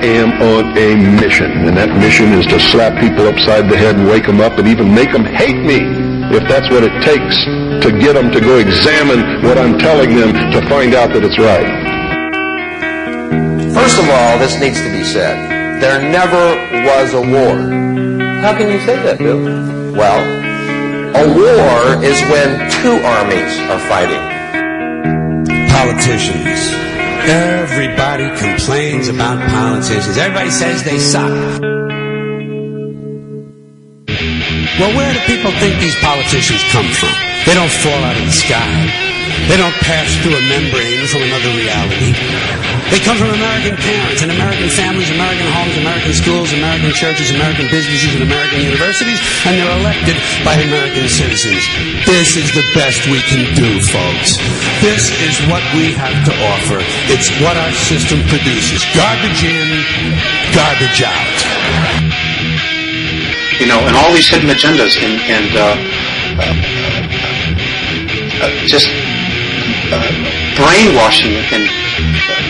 am on a mission, and that mission is to slap people upside the head and wake them up and even make them hate me, if that's what it takes to get them to go examine what I'm telling them to find out that it's right. First of all, this needs to be said. There never was a war. How can you say that, Bill? Well, a war is when two armies are fighting. Politicians. Everybody complains about politicians. Everybody says they suck. Well, where do people think these politicians come from? They don't fall out of the sky. They don't pass through a membrane from another reality. They come from American parents and American families, American homes, American schools, American churches, American businesses, and American universities, and they're elected by American citizens. This is the best we can do, folks. This is what we have to offer. It's what our system produces. Garbage in, garbage out. You know, and all these hidden agendas and just brainwashing and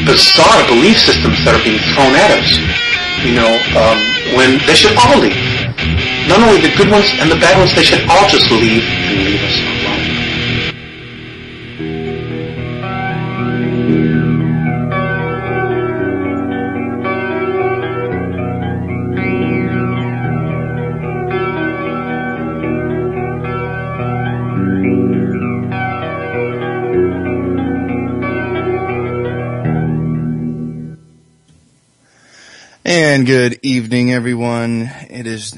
bizarre belief systems that are being thrown at us, you know, when they should all leave. Not only the good ones and the bad ones, they should all just leave and leave us alone. And good evening, everyone. It is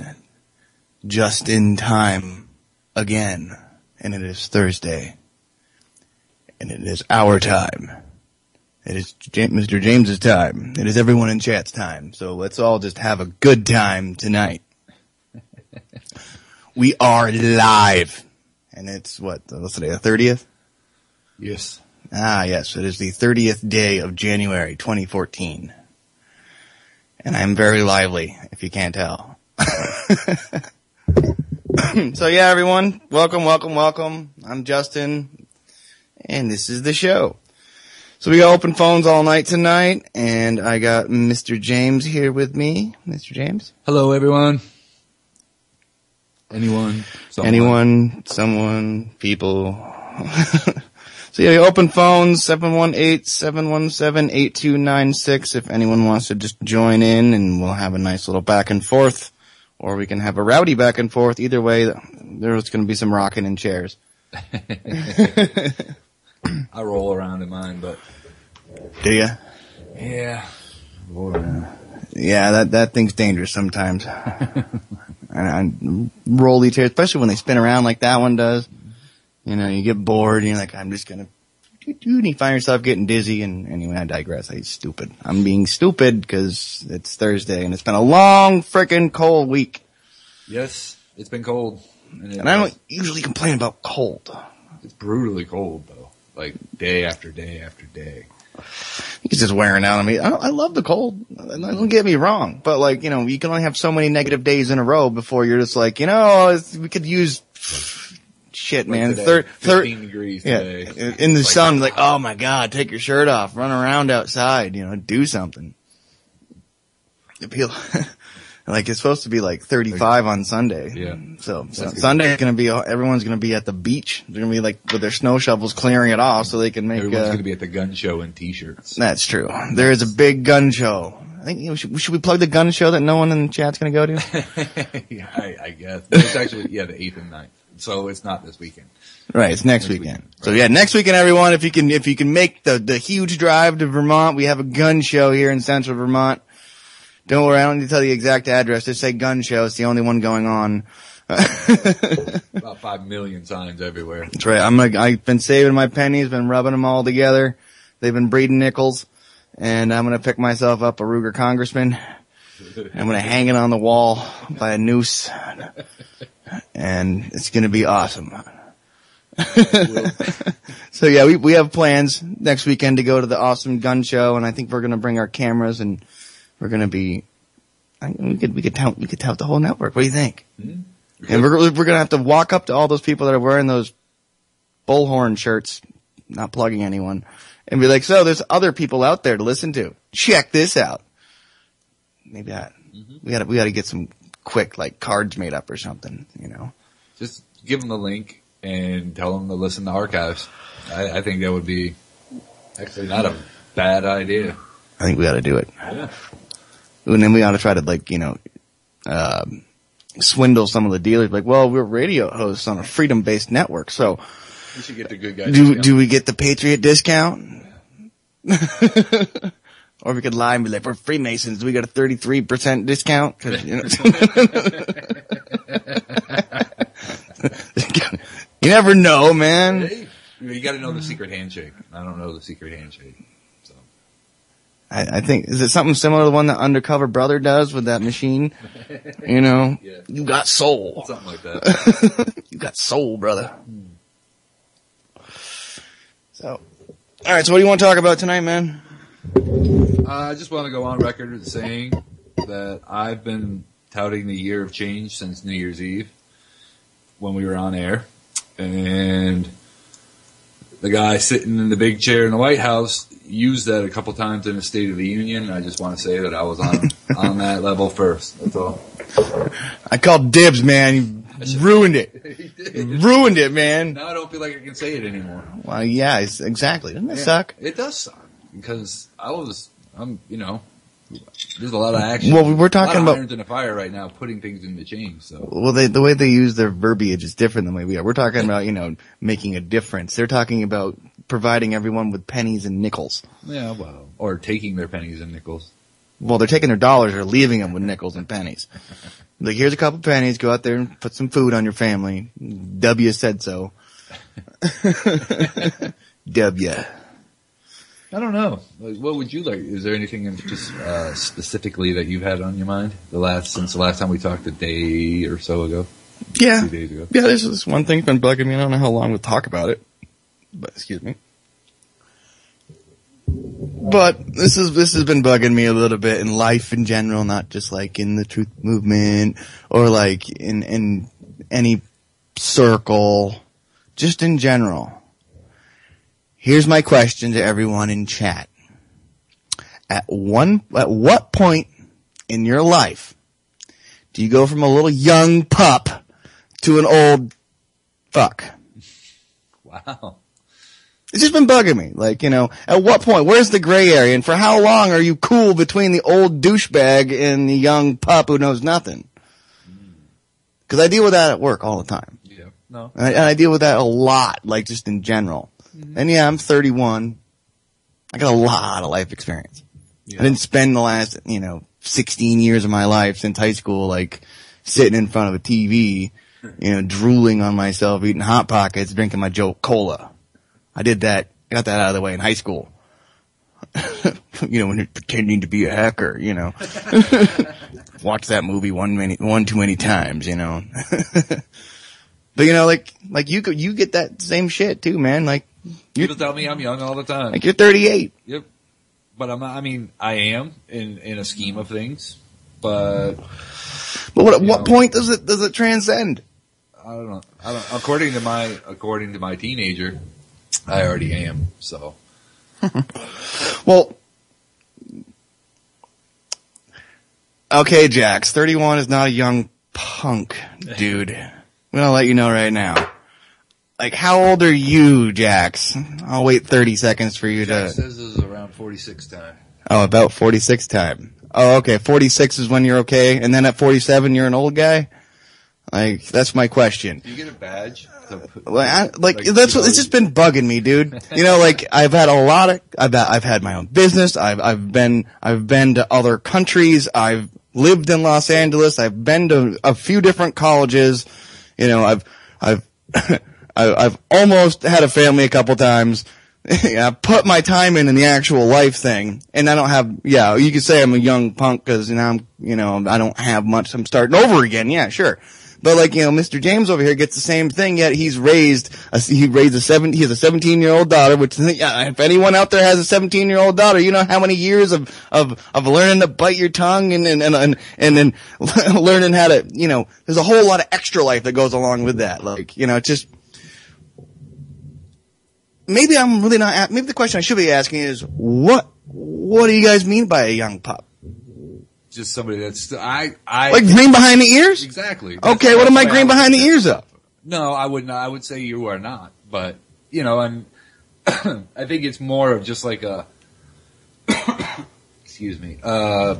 Justyn time again, and it is Thursday, and it is our time. It is Mr. James's time. It is everyone in chat's time. So let's all just have a good time tonight. We are live, and it's what's today, the 30th? Yes. Ah, yes. It is the 30th day of January 2014. And I'm very lively, if you can't tell. So yeah, everyone, welcome. I'm Justyn, and this is the show. So we got open phones all night tonight, and I got Mr. James here with me. Mr. James? Hello, everyone. Anyone, someone, people. So yeah, open phones, 718-717-8296 if anyone wants to just join in, and we'll have a nice little back and forth, or we can have a rowdy back and forth. Either way, there's going to be some rocking in chairs. I roll around in mine, but... Do you? Yeah. Yeah, that thing's dangerous sometimes. And rolly chairs, especially when they spin around like that one does. You know, you get bored, and you're like, I'm just gonna and you find yourself getting dizzy, and anyway, I digress. I'm being stupid because it's Thursday, and it's been a long frickin' cold week. Yes, it's been cold. And I don't usually complain about cold. It's brutally cold, though. Like, day after day after day. It's just wearing out on me. I love the cold. Don't get me wrong. But, like, you know, you can only have so many negative days in a row before you're just like, you know, we could use... Shit, like man. 15 degrees today. Yeah, in the sun, like, oh my God, take your shirt off, run around outside, you know, do something. Like, it's supposed to be like 35 on Sunday. Yeah. So Sunday everyone's gonna be at the beach. They're gonna be like with their snow shovels clearing it off so they can make, everyone's gonna be at the gun show in t-shirts. That's true. There is a big gun show. I think, you know, should we plug the gun show that no one in the chat's gonna go to? Yeah, I guess. It's actually, the 8th and 9th. So it's not this weekend. Right, it's next weekend. Right. So yeah, next weekend, everyone, if you can make the huge drive to Vermont, we have a gun show here in central Vermont. Don't worry, I don't need to tell you the exact address. Just say gun show. It's the only one going on. About 5 million signs everywhere. That's right. I've been saving my pennies, been rubbing them all together. They've been breeding nickels, and I'm gonna pick myself up a Ruger Congressman. I'm gonna hang it on the wall by a noose. And it's going to be awesome. So yeah, we have plans next weekend to go to the awesome gun show, and I think we're going to bring our cameras, and we're going to be, we could tout the whole network. What do you think? Mm-hmm. And we're going to have to walk up to all those people that are wearing those bullhorn shirts, not plugging anyone, and be like, so there's other people out there to listen to. Check this out. maybe we gotta get some quick, like, cards made up or something, you know. Just give them the link and tell them to listen to archives. I think that would be actually not a bad idea. I think we ought to do it. Yeah. And then we ought to try to, like, you know, swindle some of the dealers. Like, well, we're radio hosts on a freedom-based network, so We should get the good guys. do we get the Patriot discount? Or we could lie and be like, we're Freemasons. We got a 33% discount. 'Cause, you know, you never know, man. Hey, you got to know the secret handshake. I don't know the secret handshake. So I think, is it something similar to the one that Undercover Brother does with that machine? You know, Yeah. You got soul. something like that. You got soul, brother. So, all right. So, what do you want to talk about tonight, man? I just want to go on record as saying that I've been touting the year of change since New Year's Eve when we were on air, and the guy sitting in the big chair in the White House used that a couple times in the State of the Union. I just want to say that I was on that level first. That's all. I called dibs, man. You ruined it. You ruined it, man. Now I don't feel like I can say it anymore. Well, yeah, exactly. Doesn't it suck? It does suck because you know, there's a lot of action. Well, we're talking a lot of about irons in the fire right now, putting things into change. So, well, the way they use their verbiage is different than the way we are. We're talking about, you know, making a difference. They're talking about providing everyone with pennies and nickels. yeah, well, or taking their pennies and nickels. Well, they're taking their dollars or leaving them with nickels and pennies. Like, here's a couple pennies. Go out there and put some food on your family. W said so. W. I don't know. Like, what would you like? Is there anything just specifically that you've had on your mind since the last time we talked a day or so ago? Yeah. 2 days ago. Yeah, there's this one thing been bugging me. I don't know how long we'll talk about it. But, excuse me. But this has been bugging me a little bit in life in general, not just like in the truth movement or like in any circle, just in general. Here's my question to everyone in chat. At what point in your life do you go from a little young pup to an old fuck? Wow. It's just been bugging me. Like, you know, at what point? Where's the gray area? And for how long are you cool between the old douchebag and the young pup who knows nothing? Because I deal with that at work all the time. Yeah. No. And I deal with that a lot, like just in general. Mm-hmm. And yeah, I'm 31. I got a lot of life experience. Yeah. I didn't spend the last, 16 years of my life since high school, like, sitting in front of a TV, drooling on myself, eating Hot Pockets, drinking my Joe Cola. I did that, got that out of the way in high school. When you're pretending to be a hacker, Watch that movie one too many times, But like you get that same shit too, man. Like, people tell me I'm young all the time. Like, you're 38. Yep. But I'm not, I am in a scheme of things, but what point does it transcend? I don't know. According to my teenager, I already am, so. Well, okay, Jax, 31 is not a young punk, dude. I'm gonna let you know right now. Like, how old are you, Jax? I'll wait 30 seconds for you Jax says this is around 46 time. Oh, about 46 time. Oh, okay. 46 is when you're okay, and then at 47 you're an old guy? Like, that's my question. Do you get a badge? It's just been bugging me, dude. Like, I've had I've had my own business. I've been to other countries. I've lived in Los Angeles. I've been to a few different colleges. I've almost had a family a couple times. I put my time in the actual life thing, and I don't have, you could say I'm a young punk because now I don't have much. I'm starting over again. Yeah, sure. But Mr. James over here gets the same thing, yet he has a 17-year-old daughter, which, if anyone out there has a 17-year-old daughter, you know how many years of learning to bite your tongue and then learning how to, there's a whole lot of extra life that goes along with that. Like, it's just, maybe I'm really maybe the question I should be asking is, what do you guys mean by a young pup? just somebody that's like green behind the ears. Exactly. Okay, what am I green behind the ears of? No, I would not. I would say you are not. But and I think it's more of just like a excuse me, like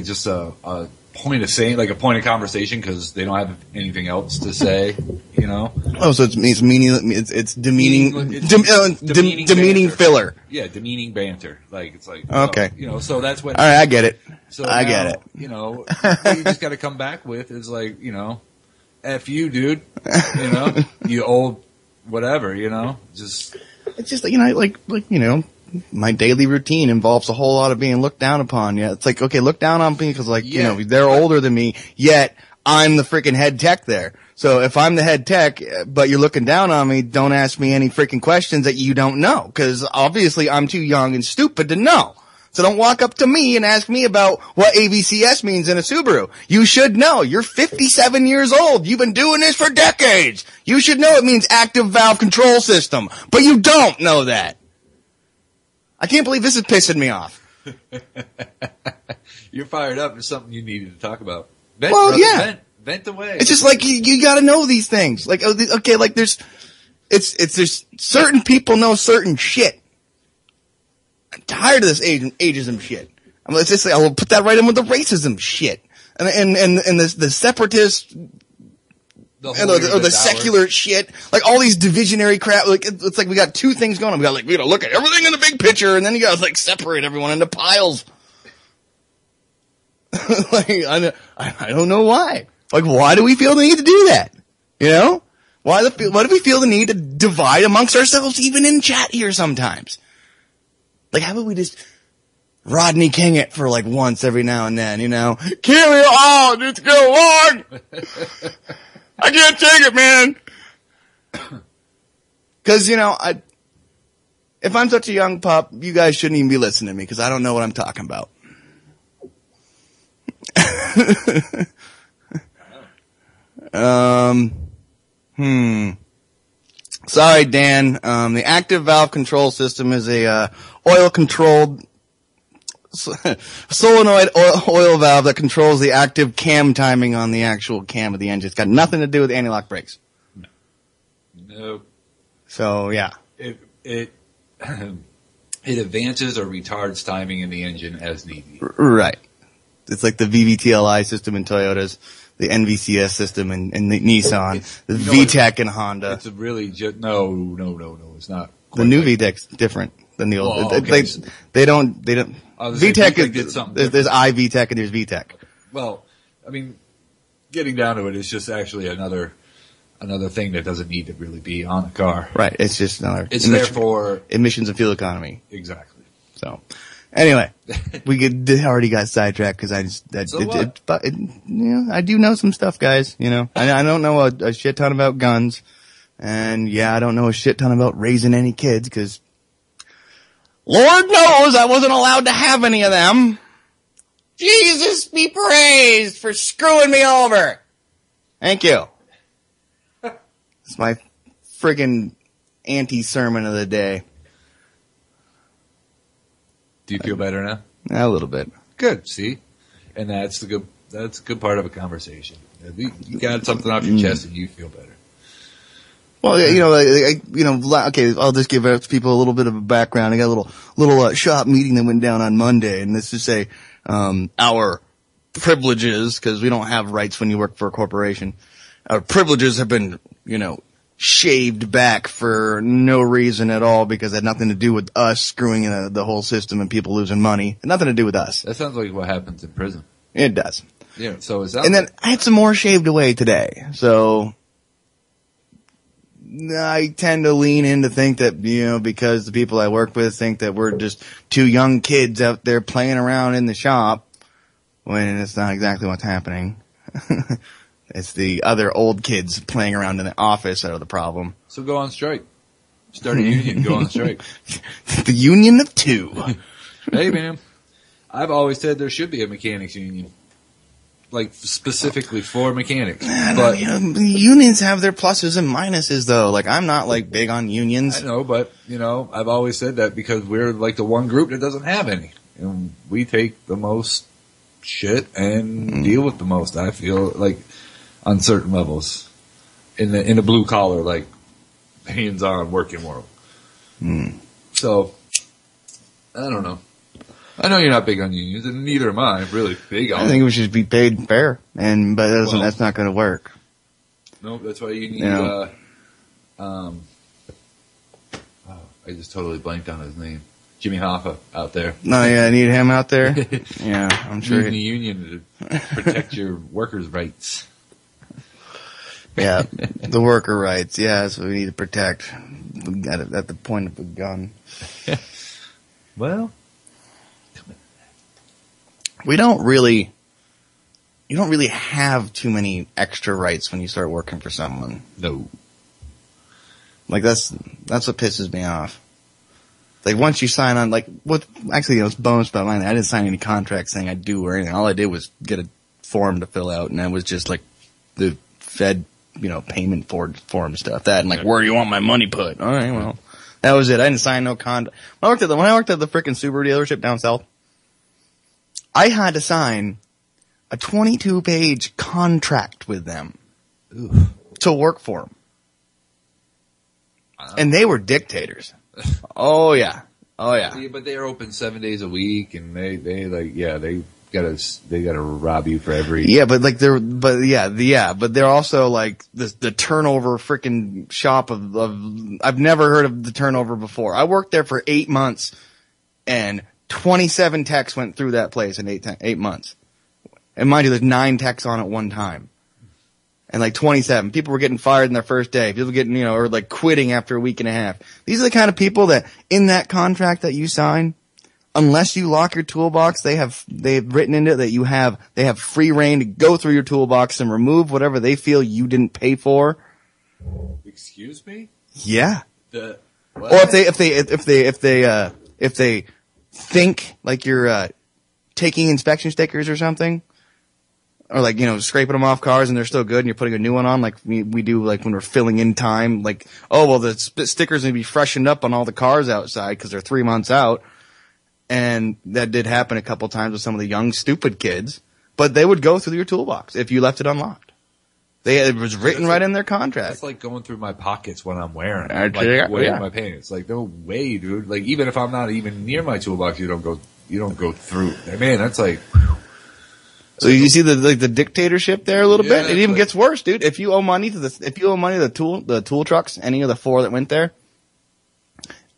just a point of saying, like a point of conversation, because they don't have anything else to say. Oh, so it's demeaning, demeaning filler. Yeah, demeaning banter. Like it's like okay, so that's what. All right, I get it. So I get it. What you just got to come back with is like F you, dude. You old whatever. Just it's just my daily routine involves a whole lot of being looked down upon. Yeah, it's like, okay, look down on me because they're older than me, yet I'm the freaking head tech there. So if I'm the head tech, but you're looking down on me, don't ask me any freaking questions that you don't know, because obviously I'm too young and stupid to know. So don't walk up to me and ask me about what AVCS means in a Subaru. You should know. You're 57 years old. You've been doing this for decades. You should know it means active valve control system, but you don't know that. I can't believe this is pissing me off. You're fired up. There's something you needed to talk about. Vent away. It's just like you got to know these things. Like, okay, like there's certain people know certain shit. I'm tired of this ageism shit. It's just like, I'll put that right in with the racism shit and the separatist. Or the secular shit, like all these divisionary crap. Like it's like we got two things going on. We gotta look at everything in the big picture, and then you gotta like separate everyone into piles. Like I don't know why. Like why do we feel the need to do that? Why do we feel the need to divide amongst ourselves, even in chat here sometimes? Like how about we just Rodney King it for like once every now and then? Carry on, it's go on. I can't take it, man. Because, if I'm such a young pup, you guys shouldn't even be listening to me because I don't know what I'm talking about. Sorry, Dan. The active valve control system is a oil-controlled solenoid oil valve that controls the active cam timing on the actual cam of the engine. It's got nothing to do with anti-lock brakes. No. So yeah, it advances or retards timing in the engine as needed. Right. It's like the VVTLI system in Toyotas, the NVCS system in Nissan, the VTEC in Honda. It's really just no. It's not. The new VTEC's different than the old. Oh, okay. They don't. VTEC is there's iVTEC and there's VTEC. Well, I mean, getting down to it, it's just actually another thing that doesn't need to really be on a car. Right. It's just another. It's there for emissions and fuel economy. Exactly. So, anyway, already got sidetracked because I do know some stuff, guys. I don't know a shit ton about guns, and I don't know a shit ton about raising any kids because. Lord knows I wasn't allowed to have any of them. Jesus be praised for screwing me over. Thank you. It's my friggin' anti-sermon of the day. Do you feel better now? A little bit. Good. See? And that's a good part of a conversation. You got something off your chest and you feel better. Well, okay, I'll just give people a little bit of a background. I got a little shop meeting that went down on Monday, and let's just say, our privileges, because we don't have rights when you work for a corporation. Our privileges have been, shaved back for no reason at all because it had nothing to do with us screwing the whole system and people losing money. It had nothing to do with us. That sounds like what happens in prison. It does. Yeah, so is that. And then I had some more shaved away today, so. I tend to lean in to think that, because the people I work with think that we're just two young kids out there playing around in the shop, when it's not exactly what's happening. It's the other old kids playing around in the office that are the problem. So go on strike. Start a union, go on strike. The union of two. Hey, man. I've always said there should be a mechanics union. Like, specifically for mechanics. But unions have their pluses and minuses, though. Like, I'm not, big on unions. I know, but, I've always said that because we're, the one group that doesn't have any. and we take the most shit and deal with the most. I feel like on certain levels in the blue collar, like hands-on working world. So I don't know. I know you're not big on unions, and neither am I. Really big on. I think we should be paid fair, but that's not going to work. No, that's why you need. I just totally blanked on his name. Jimmy Hoffa out there. No, yeah, I need him out there. Yeah, I'm sure. You need a union to protect your workers' rights. Yeah, the worker rights. Yeah, that's what we need to protect. We got it at the point of a gun. Well, you don't really have too many extra rights when you start working for someone. No. Like that's what pisses me off. Like once you sign on, like it's bonus about mine. I didn't sign any contract saying I do or anything. All I did was get a form to fill out, and that was just like the Fed, payment form stuff. That and like, where do you want my money put? All right, well, that was it. I didn't sign no contract. When I worked at the frickin' Subaru dealership down south, I had to sign a 22-page contract with them to work for them. And they were dictators. Oh yeah. Yeah, but they're open 7 days a week, and they gotta rob you for every. Yeah, but they're also like the turnover freaking shop of. I've never heard of the turnover before. I worked there for 8 months, and 27 techs went through that place in 8 months. And mind you, there's 9 techs on at one time. And like 27. People were getting fired in their first day. People getting, or like quitting after a week and a half. These are the kind of people that in that contract that you sign, unless you lock your toolbox, they've written into it that they have free reign to go through your toolbox and remove whatever they feel you didn't pay for. Excuse me? Yeah. What? Or if they think like you're taking inspection stickers or something, or like scraping them off cars and they're still good and you're putting a new one on, like we do like when we're filling in time, like the stickers need to be freshened up on all the cars outside because they're 3 months out. And that did happen a couple times with some of the young stupid kids, but they would go through your toolbox if you left it unlocked. It was written right in their contract. That's like going through my pockets when I'm wearing my pants. Like, no way, dude. Like, even if I'm not even near my toolbox, you don't go through. Man, that's like. So you see the dictatorship there a little bit? It even gets worse, dude. If you owe money to the tool trucks, any of the 4 that went there,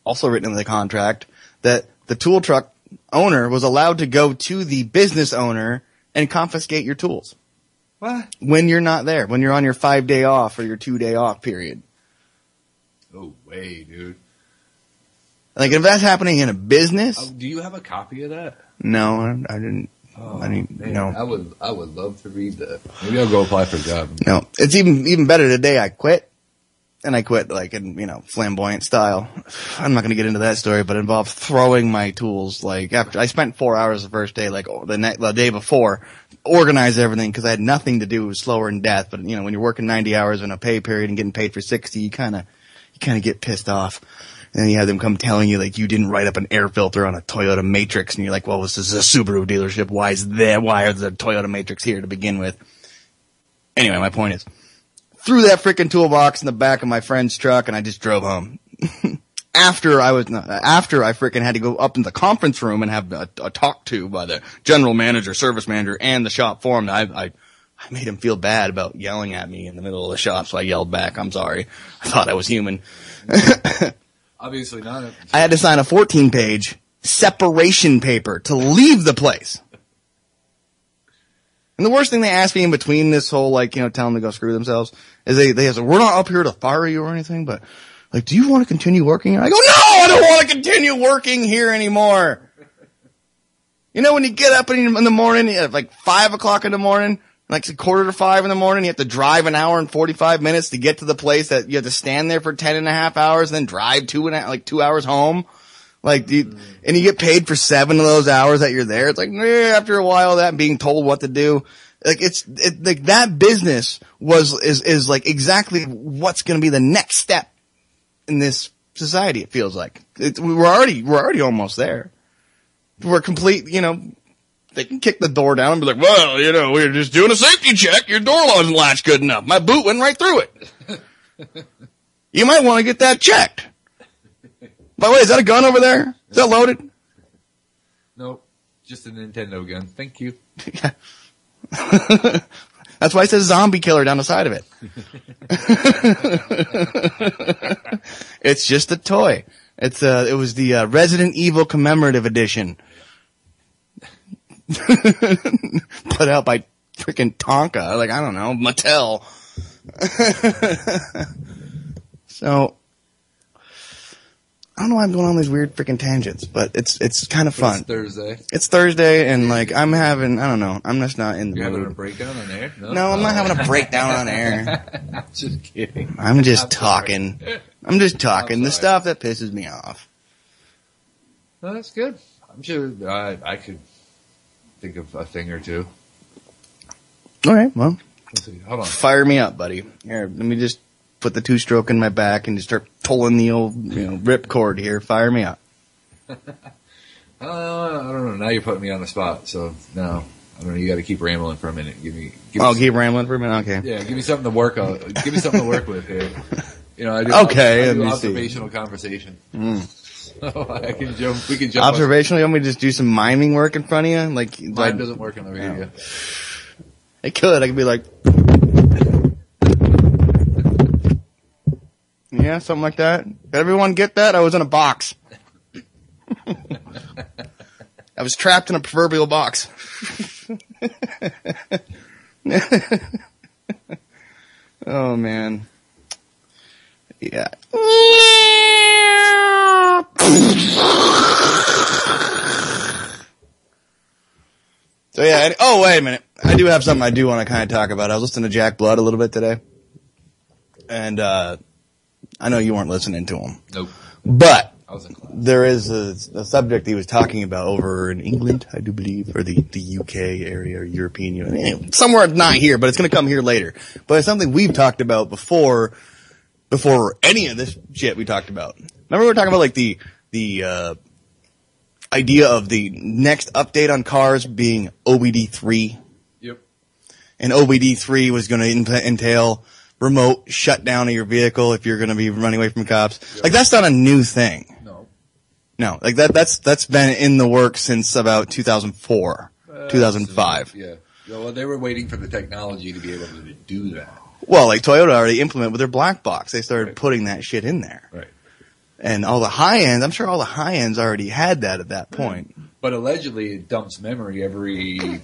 also written in the contract that the tool truck owner was allowed to go to the business owner and confiscate your tools. What? When you're not there, when you're on your 5-day off or your 2-day off period. No way, dude. Like if that's happening in a business. Do you have a copy of that? No, I didn't. Oh, no. I would love to read that. Maybe I'll go apply for a job. No, it's even better today. I quit. And I quit like in, flamboyant style. I'm not going to get into that story, but it involved throwing my tools. Like after I spent 4 hours the first day, like the day before, organize everything because I had nothing to do. It was slower than death. But when you're working 90 hours in a pay period and getting paid for 60, you kind of get pissed off. And then you have them come telling you like you didn't write up an air filter on a Toyota Matrix, and you're like, well, this is a Subaru dealership. Why are the Toyota Matrix here to begin with? Anyway, my point is. Threw that frickin' toolbox in the back of my friend's truck, and I just drove home. After I frickin' had to go up in the conference room and have a talk to by the general manager, service manager, and the shop foreman. I made him feel bad about yelling at me in the middle of the shop, so I yelled back, I'm sorry. I thought I was human. Obviously not. I had to sign a 14-page separation paper to leave the place. And the worst thing they asked me in between this whole, tell them to go screw themselves, is they said, we're not up here to fire you or anything, but, do you want to continue working here? I go, no, I don't want to continue working here anymore. When you get up in the morning, at 5 o'clock in the morning, like 4:45 in the morning, you have to drive an hour and 45 minutes to get to the place that you have to stand there for 10.5 hours, and then drive 2 hours home. And you get paid for 7 of those hours that you're there. It's after a while of that, being told what to do. That business is exactly what's going to be the next step in this society. It feels like we're already almost there. were complete, they can kick the door down and be like, well, we're just doing a safety check. Your door wasn't latched good enough. My boot went right through it. You might want to get that checked. By the way, is that a gun over there? Is that loaded? Nope. Just a Nintendo gun. Thank you. That's why it says zombie killer down the side of it. It's just a toy. It was the Resident Evil commemorative edition. Put out by freaking Tonka. Like, I don't know, Mattel. So, I don't know why I'm going on these weird freaking tangents, but it's kind of fun. It's Thursday. It's Thursday, and like I'm having, I don't know, I'm just not in the You're mood. having a breakdown on air? No, I'm not having a breakdown on air. I'm just kidding. I'm just talking. I'm just talking. The stuff that pisses me off. No, that's good. I'm sure I could think of a thing or two. All right, well, Let's see. Hold on. fire me up, buddy. Here, let me just put the two-stroke in my back and just start pulling the old, rip cord here. Fire me up. I don't know. Now you're putting me on the spot. So no, I don't know. You got to keep rambling for a minute. Give me Keep rambling for a minute. Okay. Yeah, give me something to work on. Give me something to work with here. I do. Okay, I do let me observational conversation. So I can jump. We can jump. Observationally, you want me to just do some miming work in front of you? Mine doesn't work on the radio. It could. I could be like, yeah, something like that. Did everyone get that? I was in a box. I was trapped in a proverbial box. Oh, man. Yeah. So, yeah. Oh, wait a minute. I do have something I do want to kind of talk about. I was listening to Jack Blood a little bit today. And I know you weren't listening to him. Nope. But I was in class. there is a subject he was talking about over in England, I do believe, or the UK area or European Union. Anyway, somewhere not here, but it's going to come here later. But it's something we've talked about before any of this shit we talked about. Remember we were talking about like the idea of the next update on cars being OBD3? Yep. And OBD3 was going to entail remote shutdown of your vehicle if you're going to be running away from cops. Yep. Like, that's not a new thing. No, like that's been in the works since about 2004, 2005. Yeah. Well, they were waiting for the technology to be able to do that. Well, like Toyota already implemented with their black box. They started putting that shit in there. Right. And all the high ends, I'm sure all the high ends already had that at that point. But allegedly it dumps memory every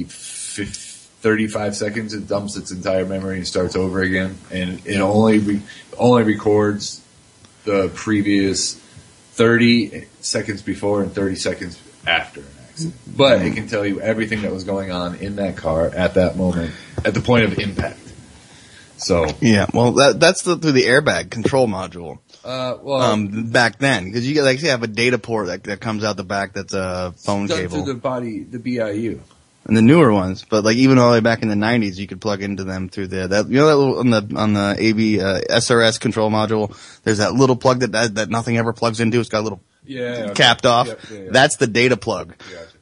35 seconds it dumps its entire memory and starts over again. And it only records the previous 30 seconds before and 30 seconons after an accident. But it can tell you everything that was going on in that car at that moment, at the point of impact. So yeah, well, that's through the airbag control module. Back then, because you have a data port that comes out the back that's a phone cable. Through the BIU. And the newer ones, but like even all the way back in the 90s, you could plug into them through that little, on the AV SRS control module. There's that little plug that nothing ever plugs into. It's got a little capped off. Yeah. That's the data plug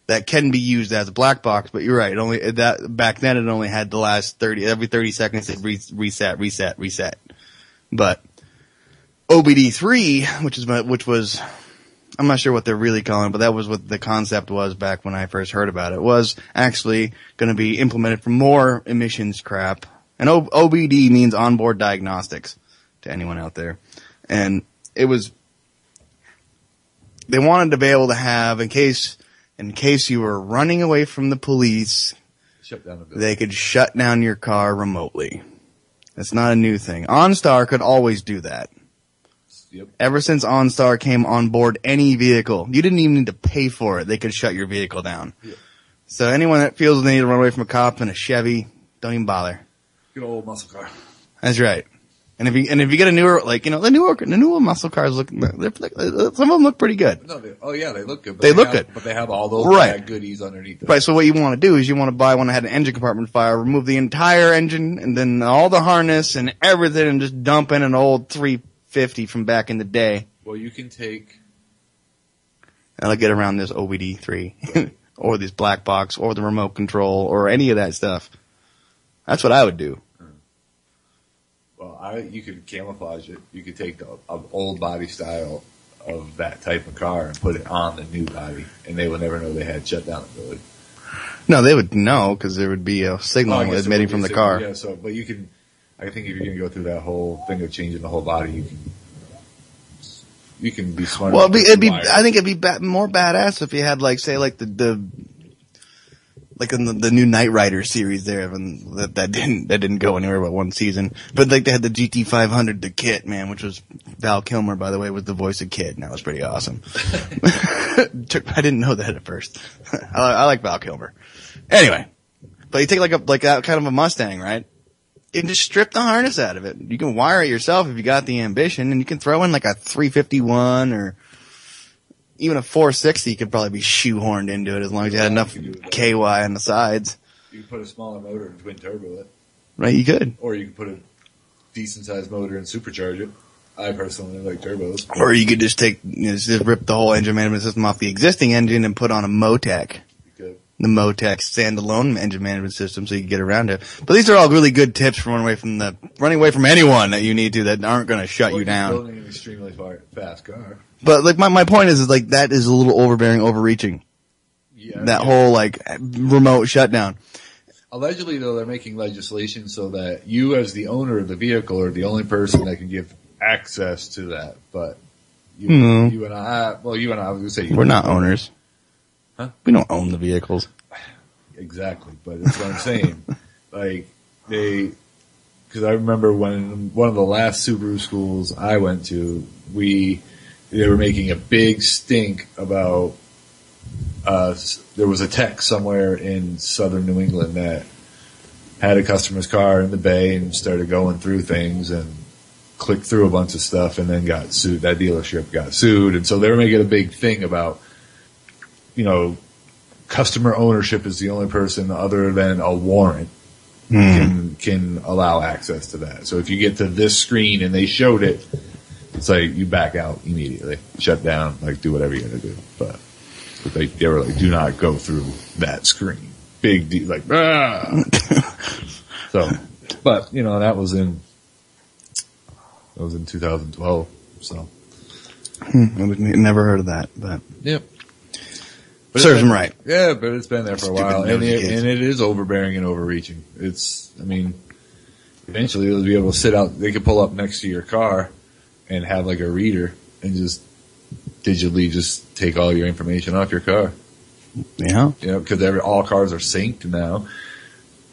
that can be used as a black box. But you're right. Back then it only had the last every 30 seconds it reset. But OBD3, which was. I'm not sure what they're really calling it, but that was what the concept was back when I first heard about it, was actually going to be implemented for more emissions crap. And OBD means onboard diagnostics to anyone out there. And they wanted to be able to have, in case you were running away from the police, they could shut down your car remotely. That's not a new thing. OnStar could always do that. Yep. Ever since OnStar came on board any vehicle, you didn't even need to pay for it. They could shut your vehicle down. Yep. So anyone that feels they need to run away from a cop in a Chevy, don't even bother. Good old muscle car. That's right. And if you get a newer, the newer muscle cars some of them look pretty good. No, they look good. They look good. But they have all those bad goodies underneath them. Right, so what you want to do is you want to buy one that had an engine compartment fire, remove the entire engine, and then all the harness and everything, and just dump in an old 350 from back in the day. Well, you can take and I'll get around this OBD3 or this black box or the remote control or any of that stuff. That's what I would do. Well, you could camouflage it. You could take the old body style of that type of car and put it on the new body, and they would never know they had shutdown ability. No, they would know because there would be a signal emitting from the car. Yeah, but you can. I think if you're going to go through that whole thing of changing the whole body, you can be smart. Well, I think it'd be more badass if you had like in the new Knight Rider series there, and that didn't go anywhere but one season. But like they had the GT500, the Kit, man, which was Val Kilmer, by the way, was the voice of Kit, and that was pretty awesome. I didn't know that at first. I like Val Kilmer. Anyway, but you take like that kind of a Mustang, right? You can just strip the harness out of it. You can wire it yourself if you got the ambition, and you can throw in like a 351 or even a 460 could probably be shoehorned into it as long as you had enough KY on the sides. You could put a smaller motor and twin turbo it. Right, you could. Or you could put a decent sized motor and supercharge it. I personally like turbos. Or you could just just rip the whole engine management system off the existing engine and put on a Motec. The Motec standalone engine management system so you can get around it. But these are all really good tips for running away from anyone that you need to that aren't going to shut you down. Building an extremely fast car. But like my point is like that is a little overbearing, overreaching. Yeah. Whole like remote shutdown. Allegedly though, they're making legislation so that you as the owner of the vehicle are the only person that can give access to that. But you and I, I was going to say we're not owners. Huh? We don't own the vehicles. Exactly, but that's what I'm saying. Like because I remember when one of the last Subaru schools I went to, they were making a big stink about there was a tech somewhere in southern New England that had a customer's car in the bay and started going through things and clicked through a bunch of stuff and then got sued. That dealership got sued, and so they were making a big thing about, customer ownership is the only person other than a warrant can allow access to that. So if you get to this screen and they showed it, it's like you back out immediately, shut down, like do whatever you're gonna do. But they were like, do not go through that screen. Big deal, like So, but that was in 2012. So never heard of that, but yep. But serves them right. Yeah, but it's been there for a while, and it is overbearing and overreaching. Eventually they'll be able to sit out. They could pull up next to your car and have like a reader and just digitally just take all your information off your car. Yeah. Because all cars are synced now.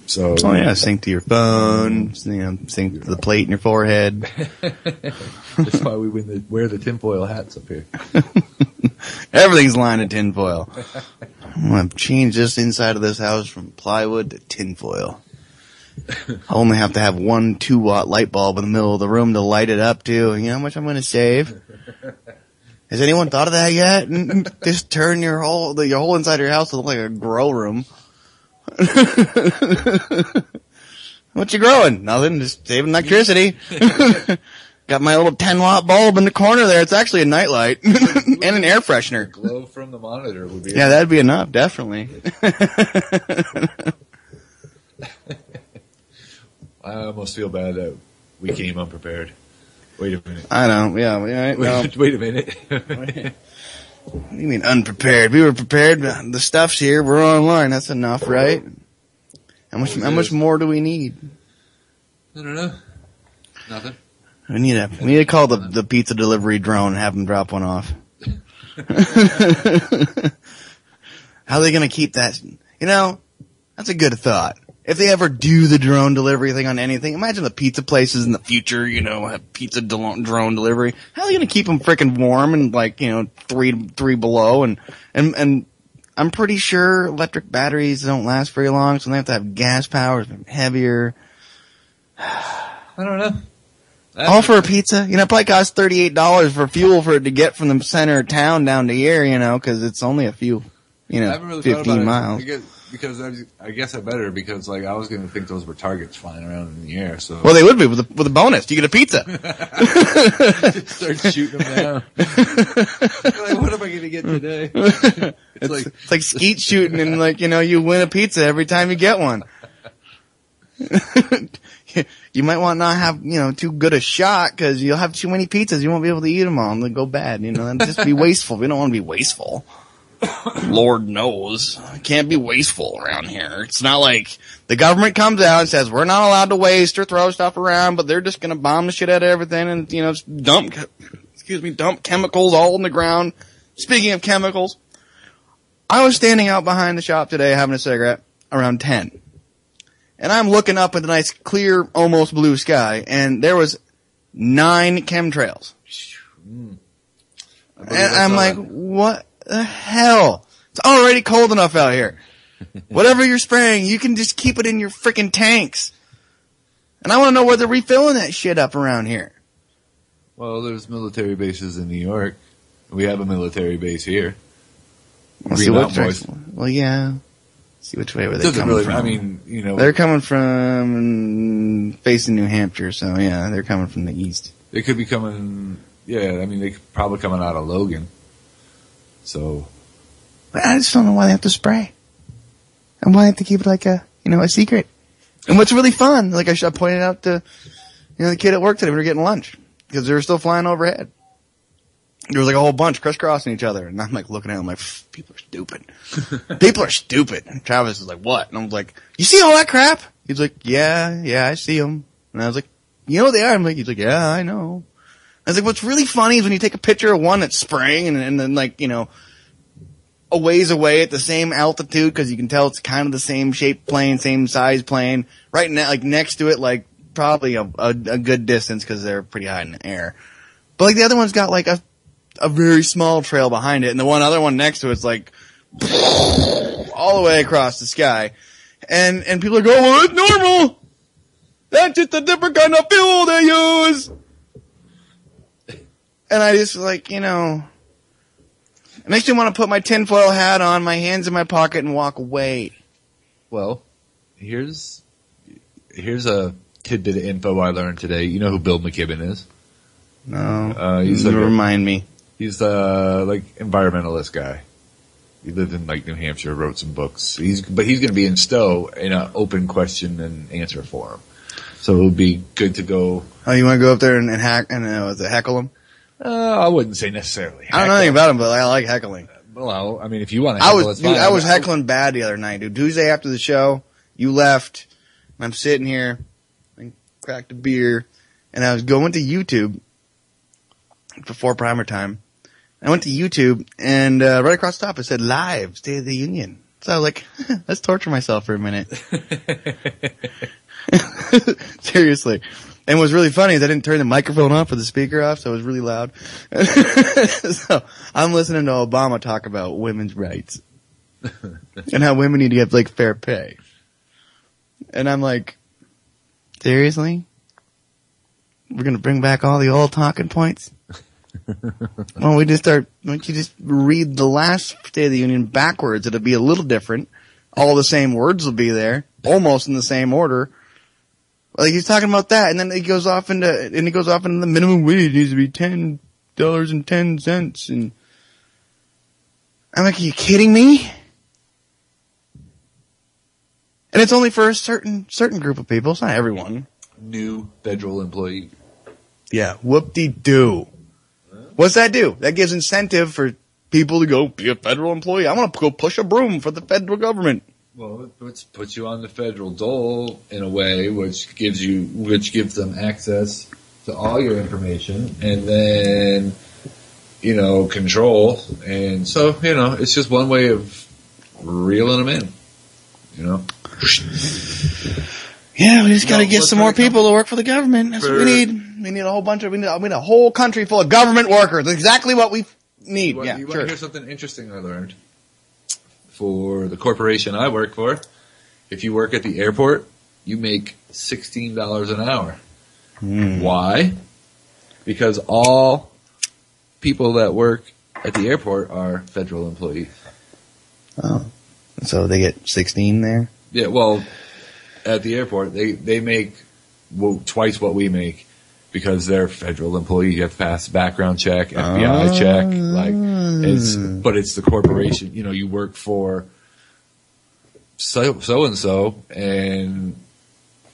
So. Oh yeah, sync to your phone. Sync to the plate in your forehead. That's why we wear the tinfoil hats up here. Everything's lined in tinfoil. I'm going to change this inside of this house from plywood to tinfoil. I only have to have one 2-watt light bulb in the middle of the room to light it up too. You know how much I'm going to save? Has anyone thought of that yet? Just turn your whole inside of your house to look like a grow room. What you growing? Nothing, just saving electricity. Got my little 10-watt bulb in the corner there. It's actually a nightlight and an air freshener. Glow from the monitor would be. Yeah, that'd be enough, definitely. I almost feel bad that we came unprepared. Wait a minute. I know. Yeah. Wait a minute. What do you mean unprepared? We were prepared. The stuff's here. We're online. That's enough, right? How much more do we need? I don't know. Nothing. We need to call the pizza delivery drone and have them drop one off. How are they going to keep that? That's a good thought. If they ever do the drone delivery thing on anything, imagine the pizza places in the future, have pizza drone delivery. How are they going to keep them freaking warm and three below? And I'm pretty sure electric batteries don't last very long, so they have to have gas power, heavier. I don't know. All for a pizza? It probably costs $38 for fuel for it to get from the center of town down to here, because it's only a few, 15 miles. because I guess I better because like I was going to think those were targets flying around in the air. So Well, they would be with a bonus. You get a pizza. start shooting them down. Like, what am I going to get today? It's like skeet shooting, and like you win a pizza every time you get one. You might want to not have too good a shot because you'll have too many pizzas. You won't be able to eat them all, and they'll go bad. And just be wasteful. We don't want to be wasteful. Lord knows. Can't be wasteful around here. It's not like the government comes out and says we're not allowed to waste or throw stuff around, but they're just going to bomb the shit out of everything and, dump chemicals all in the ground. Speaking of chemicals, I was standing out behind the shop today having a cigarette around 10. And I'm looking up at the nice, clear, almost blue sky, and there was 9 chemtrails. And I'm like, what the hell? It's already cold enough out here. Whatever you're spraying, you can just keep it in your freaking tanks. And I want to know where they're refilling that shit up around here. Well, there's military bases in New York. We have a military base here. Well, yeah. See which way were they coming from. I mean, they're coming from facing New Hampshire, so yeah, they're coming from the east. They could be coming. Yeah, I mean, they could probably coming out of Logan. So, but I just don't know why they have to spray, and why they have to keep it like a secret. And what's really fun, like I pointed out to the kid at work today, we were getting lunch because they were still flying overhead. There was like a whole bunch crisscrossing each other, and I'm like looking at them like, people are stupid. People are stupid. And Travis is like, what? And I was like, you see all that crap? He's like, yeah, I see them. And I was like, you know what they are? He's like, yeah, I know. I was like, what's really funny is when you take a picture of one that's spraying and then like, a ways away at the same altitude because you can tell it's kind of the same shape plane, same size plane. Right now, like next to it, like probably a good distance because they're pretty high in the air. But like the other one's got like a very small trail behind it, and the other one next to it's like all the way across the sky. And people are going, well, it's normal. That's just a different kind of fuel they use. And I just like, it makes me want to put my tinfoil hat on, my hands in my pocket, and walk away. Well, here's a tidbit of info I learned today. You know who Bill McKibben is? No. Remind me. He's the environmentalist guy. He lived in New Hampshire, wrote some books. He's going to be in Stowe in an open question and answer forum. So it would be good to go. Oh, you want to go up there and heckle him? I wouldn't say necessarily. I don't know anything about him, but I like heckling. Well, I mean, if you want to heckle, it's fine. I was heckling bad the other night, dude. Tuesday after the show, you left, and I'm sitting here, and cracked a beer, and I was going to YouTube before primer time. I went to YouTube, and right across the top it said live, State of the Union. So I was like, let's torture myself for a minute. Seriously. And what's really funny is I didn't turn the microphone off or the speaker off, so it was really loud. So I'm listening to Obama talk about women's rights and how women need to get fair pay. And I'm like, seriously? We're going to bring back all the old talking points? Well, you just read the last State of the Union backwards, it'll be a little different. All the same words will be there, almost in the same order. Like he's talking about that, and then he goes off into the minimum wage needs to be $10.10, and I'm like, are you kidding me? And it's only for a certain group of people. It's not everyone. New federal employee. Yeah, whoop-de-doo. What's that do? That gives incentive for people to go be a federal employee. I want to go push a broom for the federal government. Well, it puts you on the federal dole in a way, which gives them access to all your information, and then control. And so it's just one way of reeling them in. Yeah, we just got to get some more people to work for the government. That's what we need. We need a whole bunch of. We need a whole country full of government workers. That's exactly what we need. You want to hear something interesting I learned? For the corporation I work for, if you work at the airport, you make $16 an hour. Why? Because all people that work at the airport are federal employees. Oh. So they get 16 there? Yeah, well, at the airport, they make twice what we make because they're federal employees. You have to pass background check, FBI check. But it's the corporation. You know, you work for so and so, and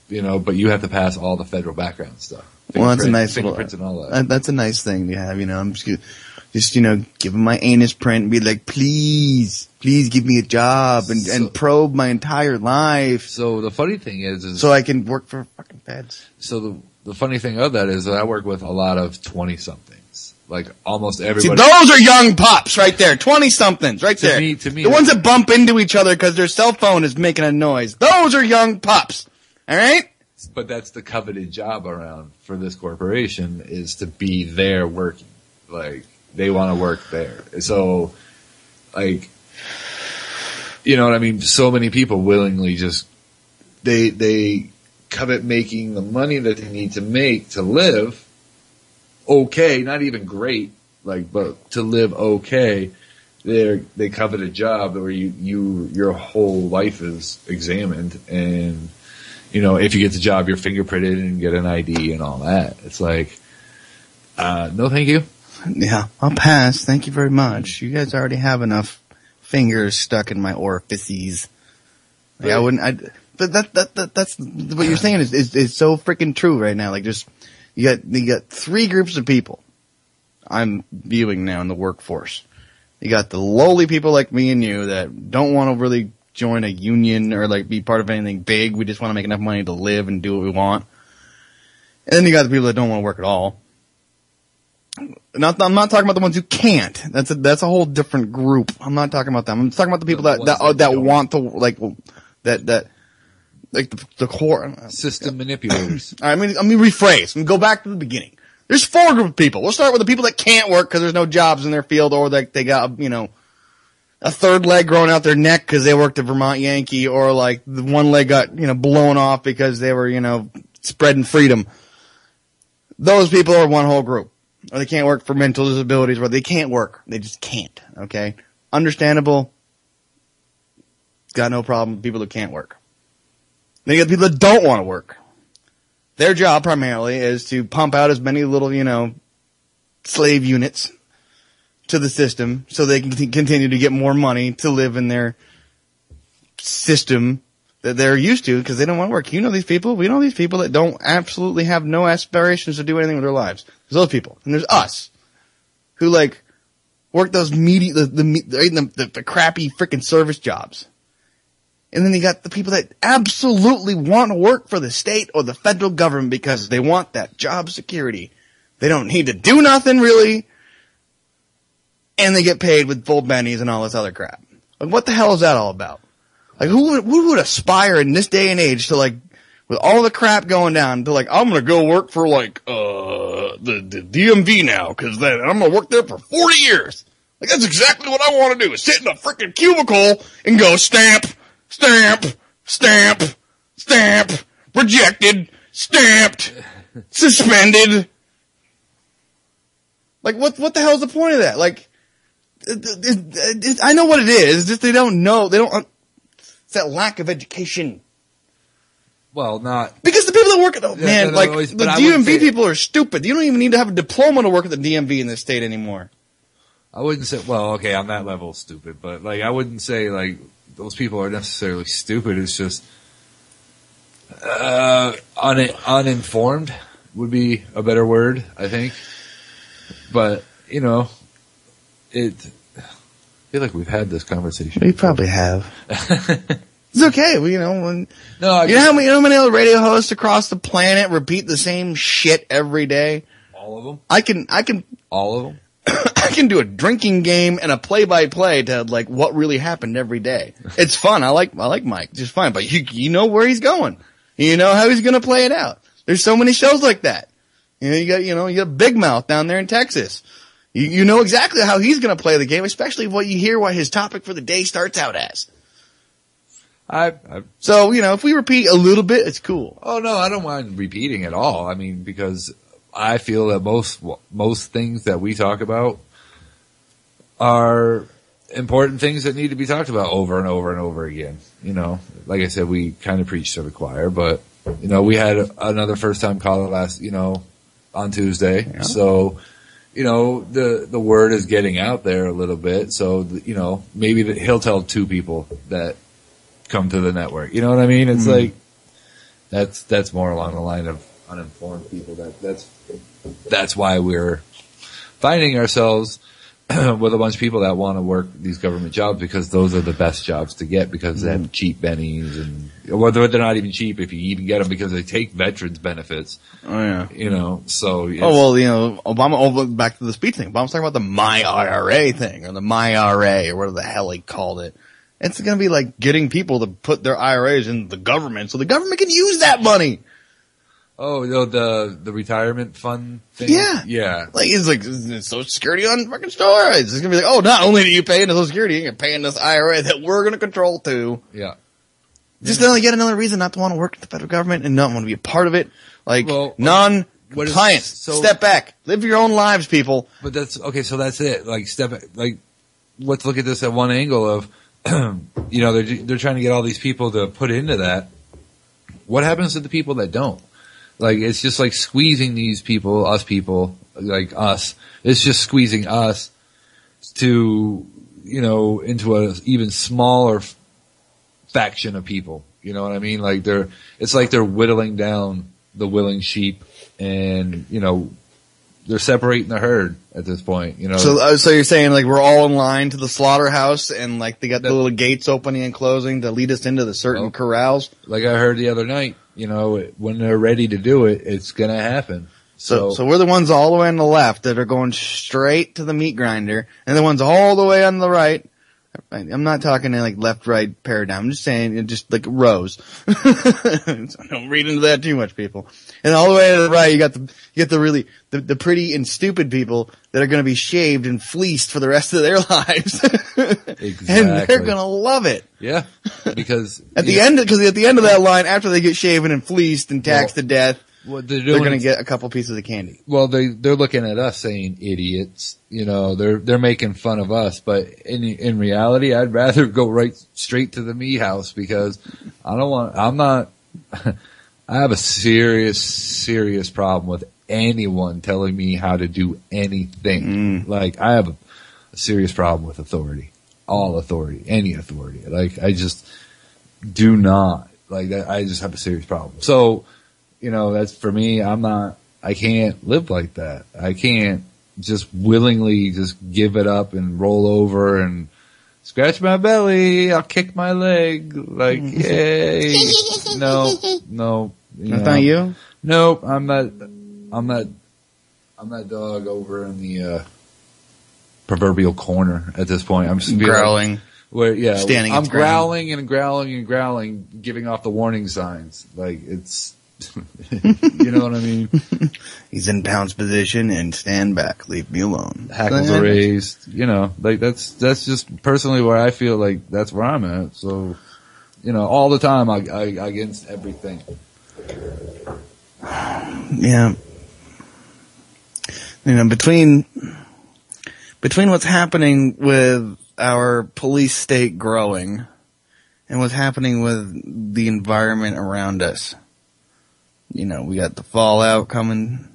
you know, but you have to pass all the federal background stuff. Well, that's a nice fingerprints and all that. That's a nice thing to have. You know, I'm just you know, give them my anus print and be like, please give me a job and probe my entire life. So the funny thing is so I can work for fucking feds. So the funny thing of that is that I work with a lot of 20-somethings. Like almost everybody. See, those are young pups right there. 20-somethings right there. To me, the ones that bump into each other because their cell phone is making a noise. Those are young pups. All right? But that's the coveted job around for this corporation is to be there working. Like, they want to work there. So, like, you know what I mean? So many people willingly just, they covet making the money that they need to make to live okay, not even great, like, but to live okay. They covet a job where your whole life is examined, and you know, if you get the job, you're fingerprinted and get an ID and all that. It's like, no, thank you. Yeah, I'll pass. Thank you very much. You guys already have enough fingers stuck in my orifices. Like, I wouldn't. That's what you're saying is so freaking true right now. Like, just you got three groups of people I'm viewing now in the workforce. You got the lowly people like me and you that don't want to really join a union or like be part of anything big. We just want to make enough money to live and do what we want. And then you got the people that don't want to work at all. I'm not talking about the ones who can't. That's a whole different group. I'm not talking about them. I'm talking about the people that want to like the core system manipulators. All right, let me rephrase and go back to the beginning. There's four groups of people. We'll start with the people that can't work because there's no jobs in their field, or like they got, you know, a third leg growing out their neck because they worked at Vermont Yankee, or like the one leg got, you know, blown off because they were, you know, spreading freedom. Those people are one whole group. Or they can't work for mental disabilities, where they can't work. They just can't, okay? Understandable. Got no problem with people that can't work. Then you got people that don't want to work. Their job primarily is to pump out as many little, you know, slave units to the system so they can continue to get more money to live in their system that they're used to because they don't want to work. You know these people. We know these people that don't absolutely have no aspirations to do anything with their lives. There's those people. And there's us who like work those the crappy freaking service jobs. And then you got the people that absolutely want to work for the state or the federal government because they want that job security. They don't need to do nothing really. And they get paid with full bennies and all this other crap. Like, what the hell is that all about? Like, who would aspire in this day and age to, like, with all the crap going down, to, like, I'm gonna go work for, like, the DMV now, cause then I'm gonna work there for 40 years. Like, that's exactly what I want to do, is sit in a freaking cubicle and go stamp, stamp, stamp, stamp, rejected, stamped, suspended. Like, what the hell's the point of that? Like, I know what it is, just they don't know, it's that lack of education. Well, not... Because the people that work at the... the DMV people are stupid. You don't even need to have a diploma to work at the DMV in this state anymore. I wouldn't say... Well, okay, on that level, stupid. But, like, I wouldn't say, like, those people are necessarily stupid. It's just... uninformed would be a better word, I think. But, you know, I feel like we've had this conversation. We probably have. It's okay. You know how many other radio hosts across the planet repeat the same shit every day? All of them? I can all of them? I can do a drinking game and a play-by-play to like what really happened every day. It's fun. I like Mike just fine, but you know where he's going. You know how he's going to play it out. There's so many shows like that. You got Big Mouth down there in Texas. You know exactly how he's going to play the game, especially what you hear what his topic for the day starts out as. So, you know, if we repeat a little bit, it's cool. Oh, no, I don't mind repeating at all. I mean, because I feel that most things that we talk about are important things that need to be talked about over and over and over again. You know, like I said, we kind of preach to the choir, but you know, we had another first time caller on Tuesday. Yeah. So, you know, the word is getting out there a little bit. So, you know, maybe he'll tell 2 people that come to the network. You know what I mean? It's like, that's more along the line of uninformed people. That's why we're finding ourselves with a bunch of people that want to work these government jobs, because those are the best jobs to get, because they have cheap bennies, and well, they're not even cheap if you even get them, because they take veterans benefits. Oh yeah. You know, so. Oh well, you know, Obama, back to the speech thing. Obama's talking about the My IRA thing, or the My IRA, or whatever the hell he called it. It's gonna be like getting people to put their IRAs in the government so the government can use that money. Oh, the retirement fund thing? Yeah. Yeah. Like, it's like Social Security on fucking steroids. It's gonna be like, oh, not only do you pay into Social Security, you're paying this IRA that we're gonna control too. Yeah. Just yet another reason not to want to work at the federal government and not want to be a part of it. Like, non-compliance. Step back. Live your own lives, people. But so that's it. Like, let's look at this at one angle of, you know, they're trying to get all these people to put into that. What happens to the people that don't? Like, it's just like squeezing these people, like us. It's just squeezing us to, you know, into a even smaller faction of people. You know what I mean? Like it's like they're whittling down the willing sheep, and, you know, they're separating the herd at this point, you know. So you're saying, like, we're all in line to the slaughterhouse, and, like, they got the little gates opening and closing to lead us into the certain corrals? Like I heard the other night, you know, when they're ready to do it, it's gonna happen. So we're the ones all the way on the left that are going straight to the meat grinder, and the ones all the way on the right. I'm not talking in like left-right paradigm. I'm just saying, just like rows. Don't read into that too much, people. And all the way to the right, you got the pretty and stupid people that are going to be shaved and fleeced for the rest of their lives. Exactly. And they're going to love it. Yeah. Because at the end of that line, after they get shaven and fleeced and taxed to death, what they're going to get a couple pieces of candy. Well, they're looking at us saying idiots. You know, they're making fun of us, but in reality, I'd rather go straight to the meat house, because I have a serious problem with anyone telling me how to do anything. Like, I have a serious problem with authority. All authority. Any authority. Like, I just do not. Like, that. I just have a serious problem. So, you know, that's for me. I can't live like that. I can't just willingly just give it up and roll over and scratch my belly. I'll kick my leg. Like, yay. No. That's not you? Nope. I'm that dog over in the, proverbial corner at this point. I'm just growling. Standing. I'm growling and growling and growling, giving off the warning signs. Like, it's, you know what I mean? He's in pounce position and stand back. Leave me alone. Hackles are raised. You know, like that's just personally where I feel like that's where I'm at. So, you know, all the time I against everything. Yeah. You know, between what's happening with our police state growing and what's happening with the environment around us. You know, we got the fallout coming,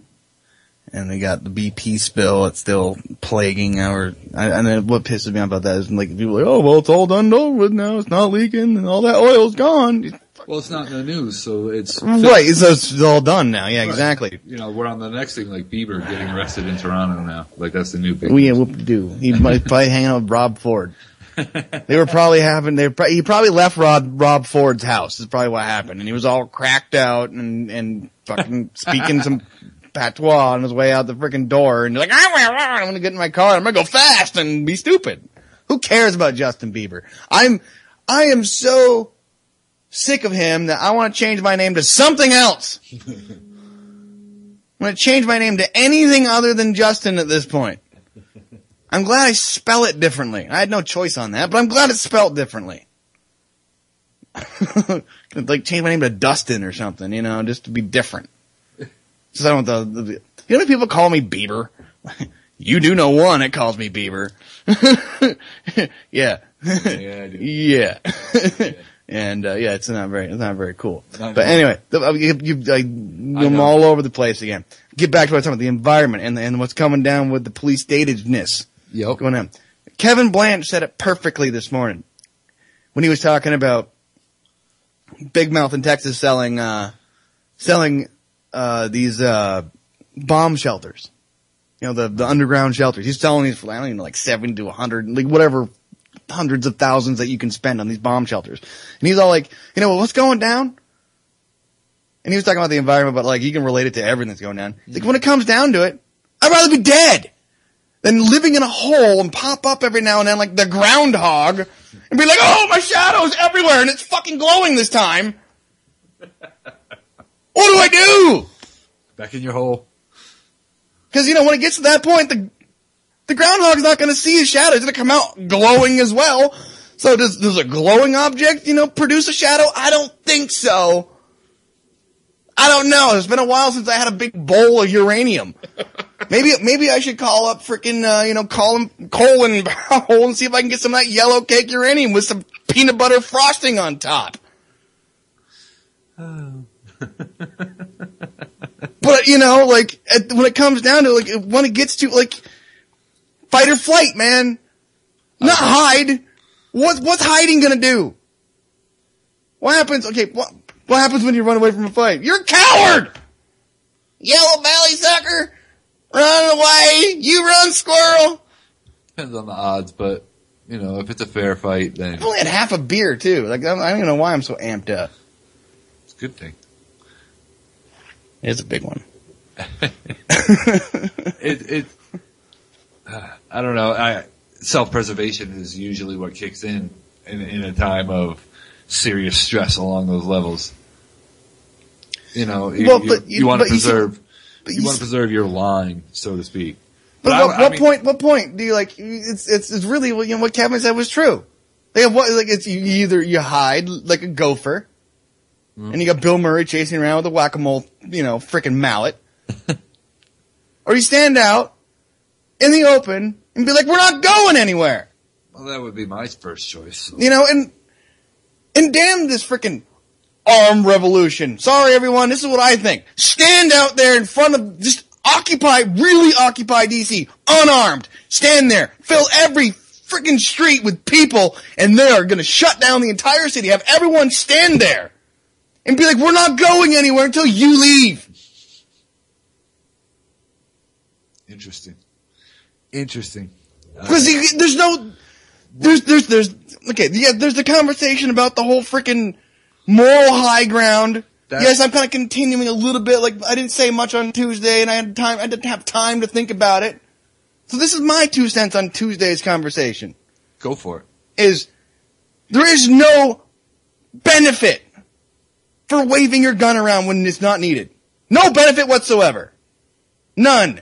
and we got the BP spill that's still plaguing and then what pisses me off about that is, like, people are like, oh, well, it's all done over with now, it's not leaking, and all that oil's gone. Well, it's not in the news, so it's... Right, so it's all done now, yeah, right. Exactly. You know, we're on the next thing, like Bieber getting arrested in Toronto now. Like, that's the new big news. Yeah, whoop-de-doo. He might probably hang out with Rob Ford. They were probably he probably left Rob Ford's house, is probably what happened, and he was all cracked out and fucking speaking some patois on his way out the freaking door, and he's like, I'm gonna get in my car, I'm gonna go fast and be stupid. Who cares about Justyn Bieber? I am so sick of him that I want to change my name to something else. I'm gonna change my name to anything other than Justyn at this point. I'm glad I spell it differently. I had no choice on that, but I'm glad it's spelled differently. Like, change my name to Dustin or something, you know, just to be different. Just I don't want you know when people call me Bieber? You do know one that calls me Beaver. Yeah. Yeah, I do. Yeah. And, it's not very cool. But anyway, I'm all over the place again. Get back to what I'm talking about, the environment and what's coming down with the police statedness. Yep. Going on. Kevin Blanch said it perfectly this morning when he was talking about Big Mouth in Texas selling these bomb shelters. You know, the underground shelters. He's selling these for, I don't even know, like 70 to 100, like whatever, hundreds of thousands that you can spend on these bomb shelters. And he's all like, you know, what's going down? And he was talking about the environment, but like, you can relate it to everything that's going down. Like, when it comes down to it, I'd rather be dead than living in a hole and pop up every now and then like the groundhog and be like, oh, my shadow's everywhere and it's fucking glowing this time. What do I do? Back in your hole. Because, you know, when it gets to that point, the groundhog's not going to see his shadow. It's going to come out glowing as well. So does a glowing object, you know, produce a shadow? I don't think so. I don't know. It's been a while since I had a big bowl of uranium. Maybe I should call up frickin', Colin Powell and see if I can get some of that yellow cake uranium with some peanut butter frosting on top. But, you know, like, when it comes down to, like, when it gets to, like, fight or flight, man. Not hide. What's hiding gonna do? What happens, what happens when you run away from a fight? You're a coward! Yellow belly sucker! Run away! You run, squirrel! Depends on the odds, but, you know, if it's a fair fight, then... I've only had half a beer, too. Like, I don't even know why I'm so amped up. It's a good thing. It's a big one. I don't know. Self-preservation is usually what kicks in a time of serious stress along those levels. You know, you want to preserve your line, so to speak. But what point do you like? It's really, you know, what Kevin said was true. They have it's either you hide like a gopher, and you got Bill Murray chasing around with a whack-a-mole, you know, frickin' mallet, or you stand out in the open and be like, we're not going anywhere. Well, that would be my first choice. So. You know, and damn this frickin' armed revolution. Sorry, everyone, this is what I think. Stand out there in front of, just really occupy DC, unarmed. Stand there, fill every frickin' street with people, and they're gonna shut down the entire city. Have everyone stand there and be like, we're not going anywhere until you leave. Interesting. Because there's the conversation about the whole frickin' moral high ground. Yes, I'm kind of continuing a little bit. Like, I didn't say much on Tuesday, and I didn't have time to think about it. So this is my 2 cents on Tuesday's conversation. Go for it. There is no benefit for waving your gun around when it's not needed. No benefit whatsoever. None.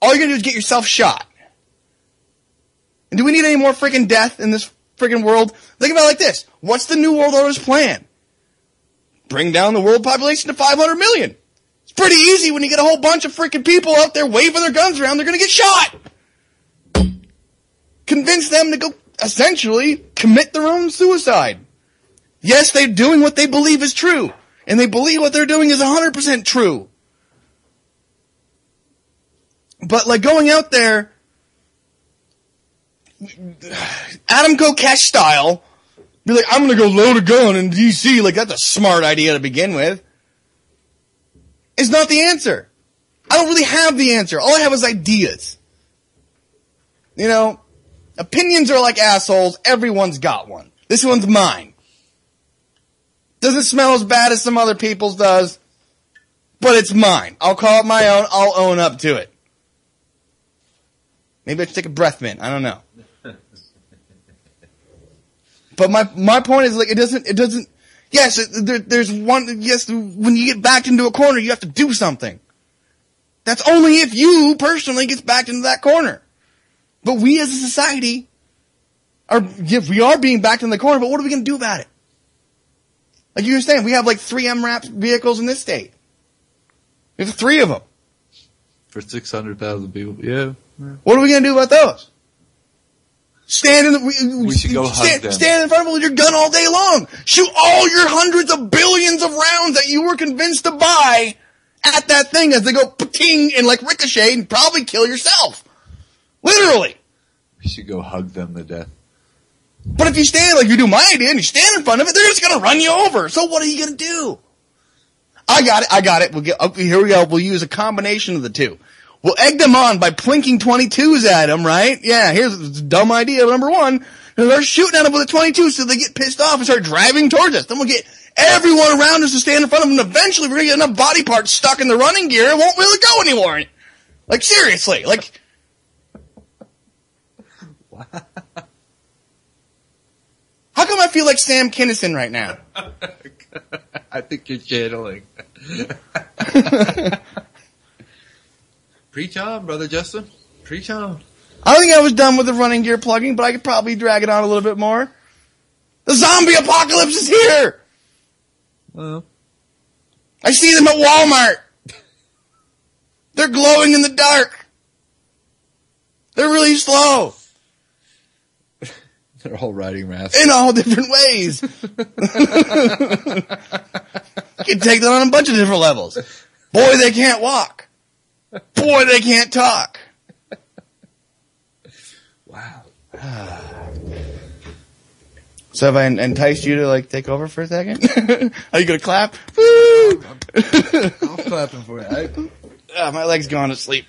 All you're gonna do is get yourself shot. And do we need any more freaking death in this freaking world? Think about it like this. What's the New World Order's plan? Bring down the world population to 500 million. It's pretty easy when you get a whole bunch of freaking people out there waving their guns around, they're gonna get shot. Convince them to go, essentially, commit their own suicide. Yes, they're doing what they believe is true. And they believe what they're doing is 100% true. But, like, going out there, Adam Kokesh style, be like, I'm gonna go load a gun in DC, like, that's a smart idea to begin with, is not the answer. I don't really have the answer. All I have is ideas. You know, opinions are like assholes. Everyone's got one. This one's mine. Doesn't smell as bad as some other people's does, but it's mine. I'll call it my own. I'll own up to it. Maybe I should take a breath mint. I don't know. But my point is, like, it doesn't, yes, there's one, yes, when you get backed into a corner, you have to do something. That's only if you personally gets backed into that corner. But we as a society we are being backed in the corner, but what are we going to do about it? Like you were saying, we have like 3 MRAP vehicles in this state. We have 3 of them. For 600,000 people. Yeah. What are we going to do about those? Stand in the, we should go hug them. Stand in front of them with your gun all day long. Shoot all your hundreds of billions of rounds that you were convinced to buy at that thing as they go pa-ting and like ricochet and probably kill yourself. Literally. We should go hug them to death. But if you stand like you do my idea and you stand in front of it, they're just going to run you over. So what are you going to do? I got it. Here we go. We'll use a combination of the two. We'll egg them on by plinking 22s at them, right? Yeah, here's a dumb idea, number one. They're shooting at them with a 22 so they get pissed off and start driving towards us. Then we'll get everyone around us to stand in front of them, and eventually we're going to get enough body parts stuck in the running gear, it won't really go anywhere. Like, seriously. Like, how come I feel like Sam Kinison right now? I think you're channeling. Preach on, Brother Justyn. Preach on. I think I was done with the running gear plugging, but I could probably drag it on a little bit more. The zombie apocalypse is here! Well, I see them at Walmart. They're glowing in the dark. They're really slow. They're all riding rafts. In all different ways. You can take that on a bunch of different levels. Boy, they can't walk. Boy, they can't talk. Wow. So have I enticed you to like take over for a second? Are you gonna clap? Woo! I'm clapping for you. My leg's gone to sleep.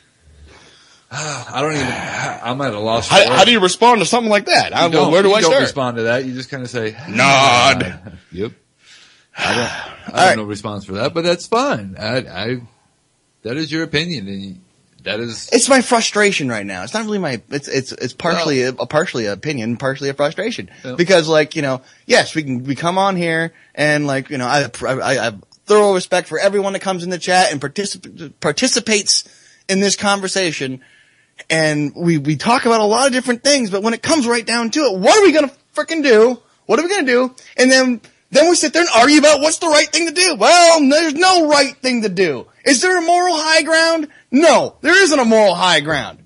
I don't even. I'm at a loss. How do you respond to something like that? Where do I start? Don't respond to that. You just kind of say nod. Yep. I have no response for that, but that's fine. That is your opinion, and that is. It's my frustration right now. It's not really my. It's partially partially an opinion, partially a frustration. Yep. Because yes, we come on here and I have thorough respect for everyone that comes in the chat and participates in this conversation. And we talk about a lot of different things, but when it comes right down to it, what are we gonna frickin' do? What are we gonna do? And then we sit there and argue about what's the right thing to do. Well, there's no right thing to do. Is there a moral high ground? No, there isn't a moral high ground.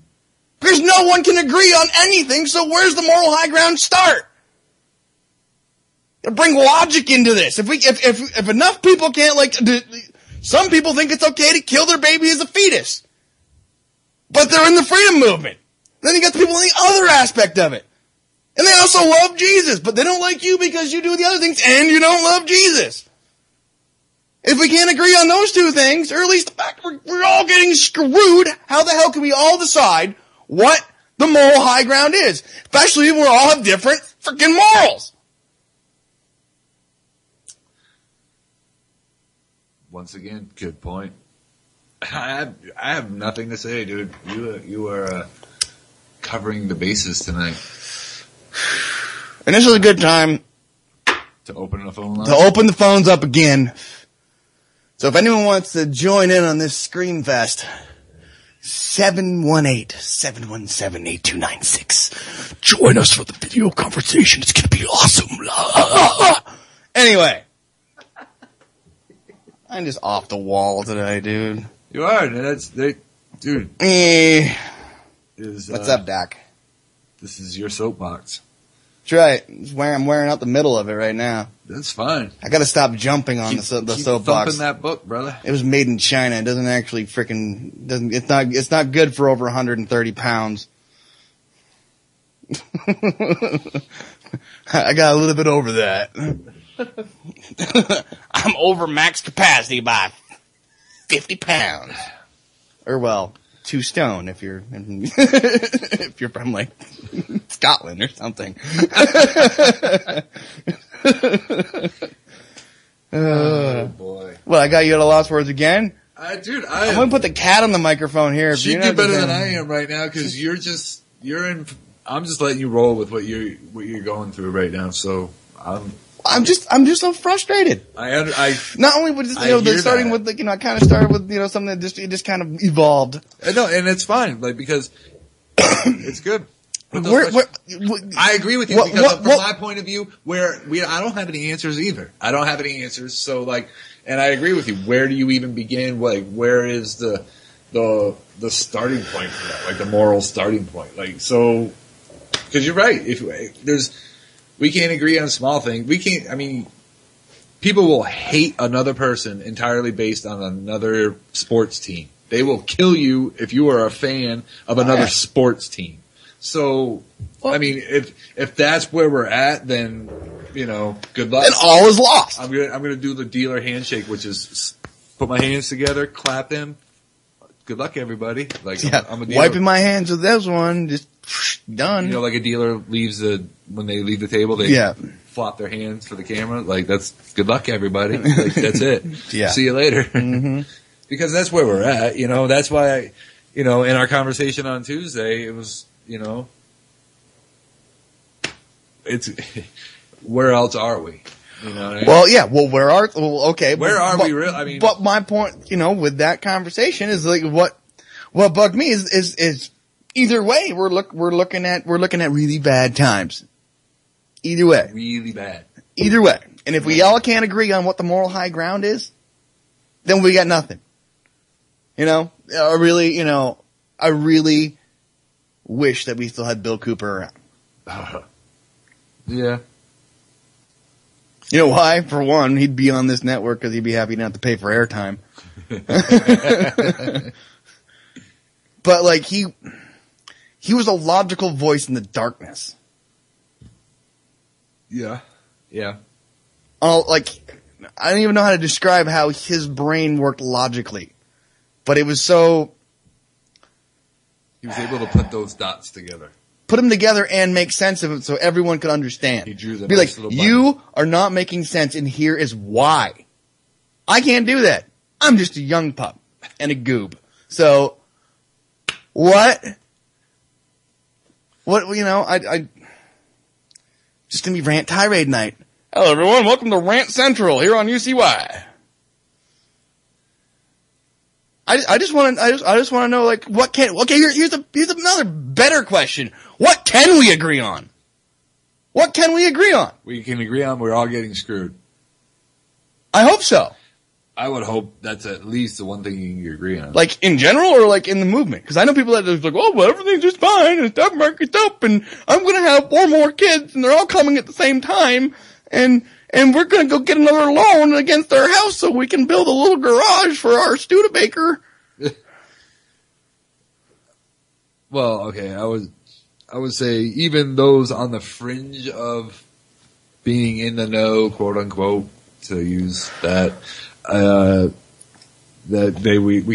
Because no one can agree on anything, so where's the moral high ground start? Bring logic into this. If enough people can't some people think it's okay to kill their baby as a fetus. But they're in the freedom movement. Then you got the people in the other aspect of it. And they also love Jesus, but they don't like you because you do the other things and you don't love Jesus. If we can't agree on those two things, or at least the fact we're all getting screwed, how the hell can we all decide what the moral high ground is? Especially when we all have different freaking morals. Once again, good point. I have nothing to say, dude. You are covering the bases tonight. And this is a good time to open the phone line. To open the phones up again. So if anyone wants to join in on this scream fest, 718-717-8296. Join us for the video conversation. It's going to be awesome. Anyway. I'm just off the wall today, dude. You are. Dude. What's up, Doc? This is your soapbox. That's right. I'm wearing out the middle of it right now. That's fine. I gotta stop jumping on the soapbox. Keep thumping that book, brother. It was made in China. It doesn't actually it's not good for over 130 pounds. I got a little bit over that. I'm over max capacity by 50 pounds. Or 2 stone if you're from Scotland or something. Oh boy. Well, I got you at a loss for words again? I'm going to put the cat on the microphone here. She'd do better than I am right now because I'm just letting you roll with what you're going through right now. So I'm just so frustrated. Not only with starting with I kind of started with something that just kind of evolved. No, and it's fine, because it's good. I agree with you because from my point of view, I don't have any answers either. I don't have any answers. So and I agree with you. Where do you even begin? Where is the the starting point for that, like the moral starting point. Like, so, because you're right. If we can't agree on small things. We can't. I mean, people will hate another person entirely based on another sports team. They will kill you if you are a fan of another sports team. So, I mean, if that's where we're at, then, you know, good luck. Then all is lost. I'm gonna do the dealer handshake, which is put my hands together, clap them. Good luck, everybody. Like, Yeah, I'm a dealer. wiping my hands with this one, just done. You know, like a dealer when they leave the table, they flop their hands for the camera. Like, that's good luck, everybody. Like, that's it. Yeah. See you later. Mm-hmm. Because that's where we're at, you know. That's why, in our conversation on Tuesday, it was, it's where else are we? You know what I mean? Well, yeah. Well, where are we real? I mean, but my point, with that conversation is like what bugged me is either way we're looking at really bad times. Either way, really bad. Either way, and if we all can't agree on what the moral high ground is, then we got nothing. I really wish that we still had Bill Cooper around. Yeah. You know why? For one, he'd be on this network because he'd be happy not to pay for airtime. But like he was a logical voice in the darkness. Yeah. Yeah. Oh, like I don't even know how to describe how his brain worked logically, but it was so. He was able to put those dots together. Put them together and make sense of it so everyone could understand. He drew them. Be like, you are not making sense, and here is why. I can't do that. I'm just a young pup and a goob. So, what? I just gonna be rant tirade night. Hello, everyone. Welcome to Rant Central here on UCY. I just want to know, like, here's another better question. What can we agree on? What can we agree on? We can agree on we're all getting screwed. I hope so. I would hope that's at least the one thing you can agree on. Like, in general or like in the movement? Because I know people that are like, oh, well, everything's just fine and the stock market's up and I'm going to have 4 more kids and they're all coming at the same time and we're going to go get another loan against our house so we can build a little garage for our Studebaker. Well, okay, I would say even those on the fringe of being in the know, quote unquote, to use that, we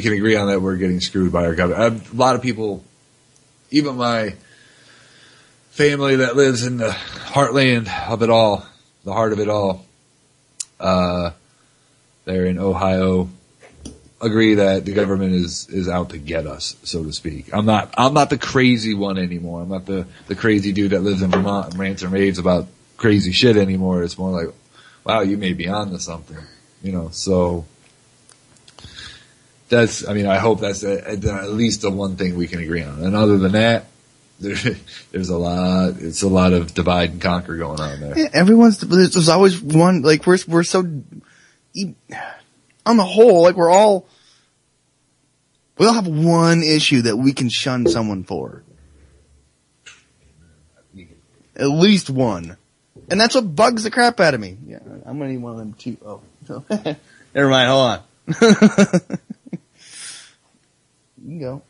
can agree on that we're getting screwed by our government. A lot of people, even my family that lives in the heartland of it all, the heart of it all, they're in Ohio, agree that the government is out to get us, so to speak. I'm not the crazy one anymore. I'm not the crazy dude that lives in Vermont and rants and raves about crazy shit anymore. It's more like, wow, you may be on to something, so I hope that's at least the one thing we can agree on. And other than that, it's a lot of divide and conquer going on there. Yeah, there's always one, like, we're so, on the whole, like, we all have one issue that we can shun someone for. At least one. And that's what bugs the crap out of me. Yeah, I'm gonna need one of them too. Oh, never mind, hold on. You can go.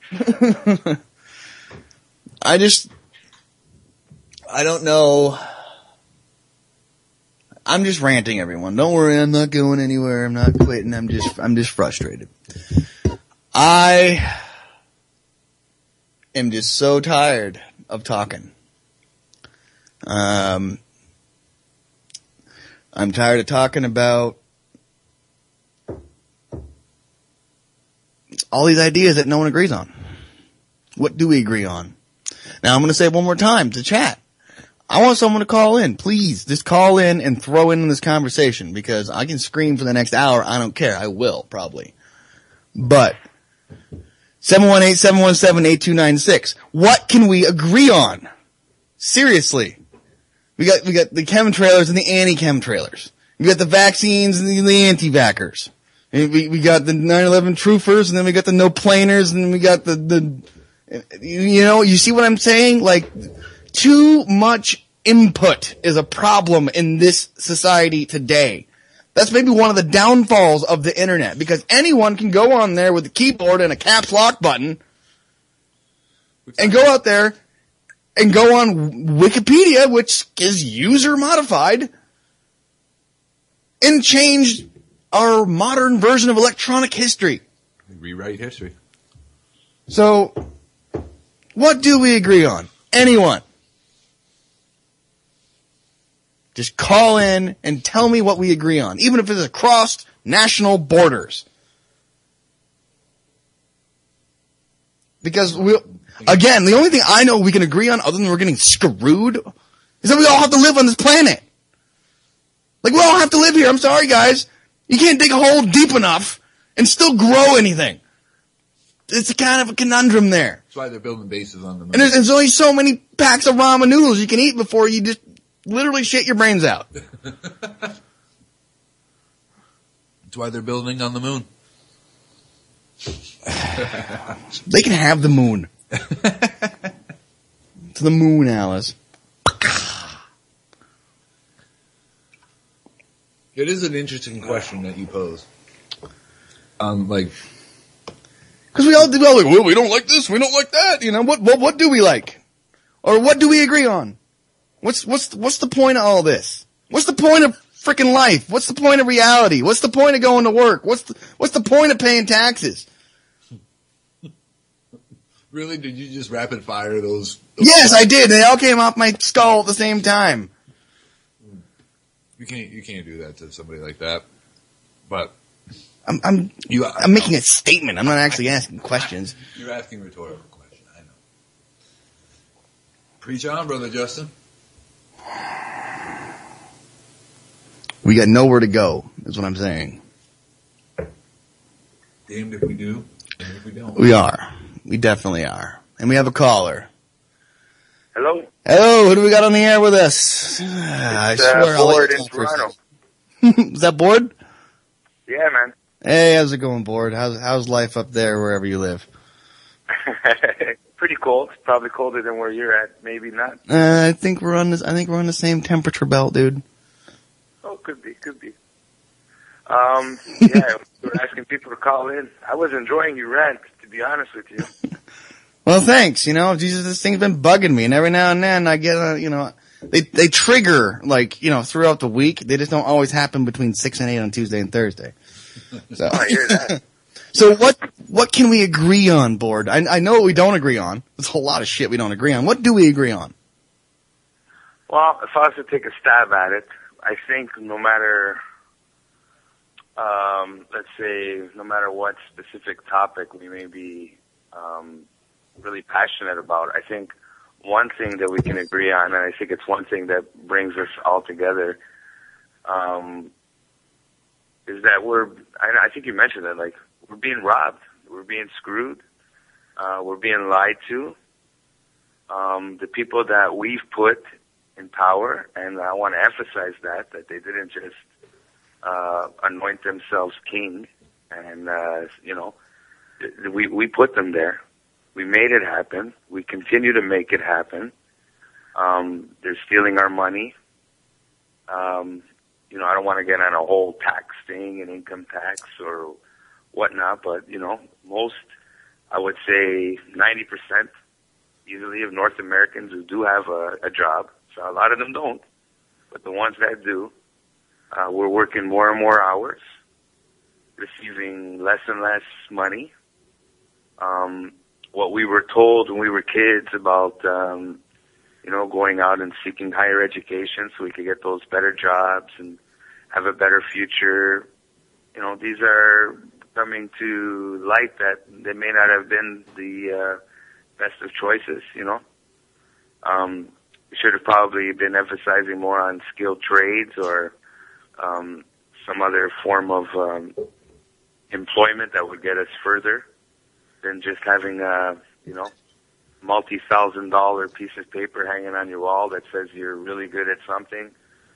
I don't know. I'm just ranting, everyone. Don't worry, I'm not going anywhere. I'm not quitting. I'm just frustrated. I am just so tired of talking. I'm tired of talking about all these ideas that no one agrees on. What do we agree on? Now, I'm going to say it one more time to chat. I want someone to call in. Please, just call in and throw in this conversation because I can scream for the next hour. I don't care. I will, probably. But 718-717-8296. What can we agree on? Seriously. We got the chemtrailers and the anti-chemtrailers. We got the vaccines and the anti-vaxxers. We got the 9/11 truthers, and then we got the no planers, and then we got you see what I'm saying? Like, too much input is a problem in this society today. That's maybe one of the downfalls of the internet, because anyone can go on there with a keyboard and a caps lock button and go out there and go on Wikipedia, which is user modified, and change our modern version of electronic history. Rewrite history. So, what do we agree on? Anyone? Just call in and tell me what we agree on, even if it's across national borders. Because again, the only thing I know we can agree on, other than we're getting screwed, is that we all have to live on this planet. Like, we all have to live here. I'm sorry, guys. You can't dig a hole deep enough and still grow anything. It's kind of a conundrum there. That's why they're building bases on the moon. And there's only so many packs of ramen noodles you can eat before you just literally shit your brains out. That's why they're building on the moon. They can have the moon. To the moon, Alice. It is an interesting question that you pose. Because we all like, well, we don't like this, we don't like that. You know, what do we like? Or what do we agree on? What's the point of all this? What's the point of freaking life? What's the point of reality? What's the point of going to work? What's the point of paying taxes? Really? Did you just rapid fire those? Yes, I did. They all came off my skull at the same time. You can't do that to somebody like that. But I'm making a statement. I'm not actually asking questions. You're asking a rhetorical question. I know. Preach on, Brother Justyn. We got nowhere to go, is what I'm saying. Damned if we do, damned if we don't. We are. We definitely are. And we have a caller. Hello? Hello, who do we got on the air with us? I swear I'll Board let you in talk for a Toronto. second. Is that Board? Yeah, man. Hey, how's it going, Board? How's life up there wherever you live? Pretty cold. Probably colder than where you're at. Maybe not. I think we're on the same temperature belt, dude. Oh, could be. Yeah, we're asking people to call in. I was enjoying your rant, to be honest with you. Well, thanks. Jesus, this thing's been bugging me, and every now and then I get they trigger, throughout the week. They just don't always happen between 6 and 8 on Tuesday and Thursday. So, I hear that. So what can we agree on, Board? I know what we don't agree on. There's a whole lot of shit we don't agree on. What do we agree on? Well, if I was to take a stab at it, I think no matter, let's say, no matter what specific topic we may be really passionate about, I think one thing that we can agree on, and I think it's one thing that brings us all together, is that I think you mentioned it, we're being robbed, we're being screwed, we're being lied to. The people that we've put in power, and I want to emphasize that they didn't just anoint themselves king, and we put them there. We made it happen. We continue to make it happen. They're stealing our money. I don't want to get on a whole tax thing and income tax or whatnot, but, most, I would say 90% easily of North Americans who do have a job, so a lot of them don't, but the ones that do, we're working more and more hours, receiving less and less money. What we were told when we were kids about, going out and seeking higher education so we could get those better jobs and have a better future, these are coming to light that they may not have been the best of choices, We should have probably been emphasizing more on skilled trades or some other form of employment that would get us further than just having a, multi-$1,000 piece of paper hanging on your wall that says you're really good at something,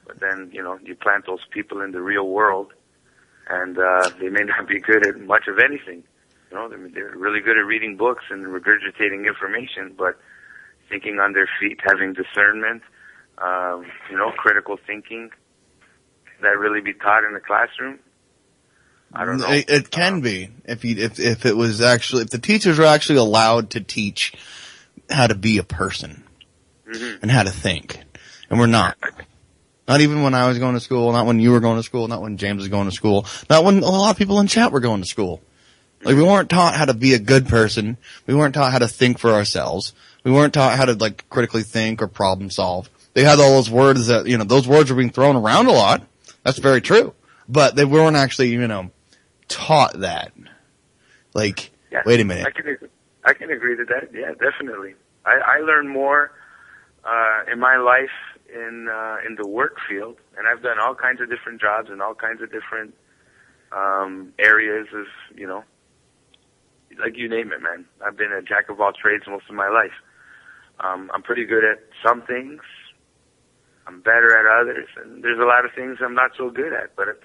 but then, you plant those people in the real world and they may not be good at much of anything. You know, they're really good at reading books and regurgitating information, but thinking on their feet, having discernment, you know, critical thinking, that really be taught in the classroom? I don't know. It can be if it was actually, if the teachers were actually allowed to teach how to be a person and how to think, and we're not. Not even when I was going to school, not when you were going to school, not when James was going to school, not when a lot of people in chat were going to school. Like, we weren't taught how to be a good person. We weren't taught how to think for ourselves. We weren't taught how to, like, critically think or problem solve. They had all those words that, you know, those words were being thrown around a lot. That's very true. But they weren't actually, you know, taught that. Like, yeah, wait a minute. I can agree to that. Yeah, definitely. I learned more in my life in the work field, and I've done all kinds of different jobs and all kinds of different areas of, you know, like you name it, man. I've been a jack of all trades most of my life. I'm pretty good at some things. I'm better at others, and there's a lot of things I'm not so good at. But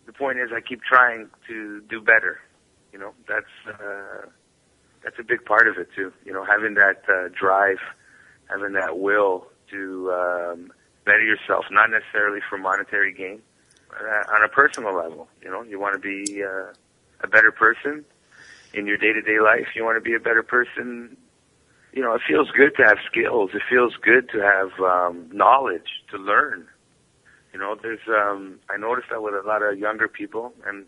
the point is, I keep trying to do better. You know, that's a big part of it too. You know, having that drive, having that will to better yourself, not necessarily for monetary gain, but on a personal level. You know, you want to be a better person in your day-to-day life. You want to be a better person. You know, it feels good to have skills. It feels good to have knowledge, to learn. You know, there's I noticed that with a lot of younger people, and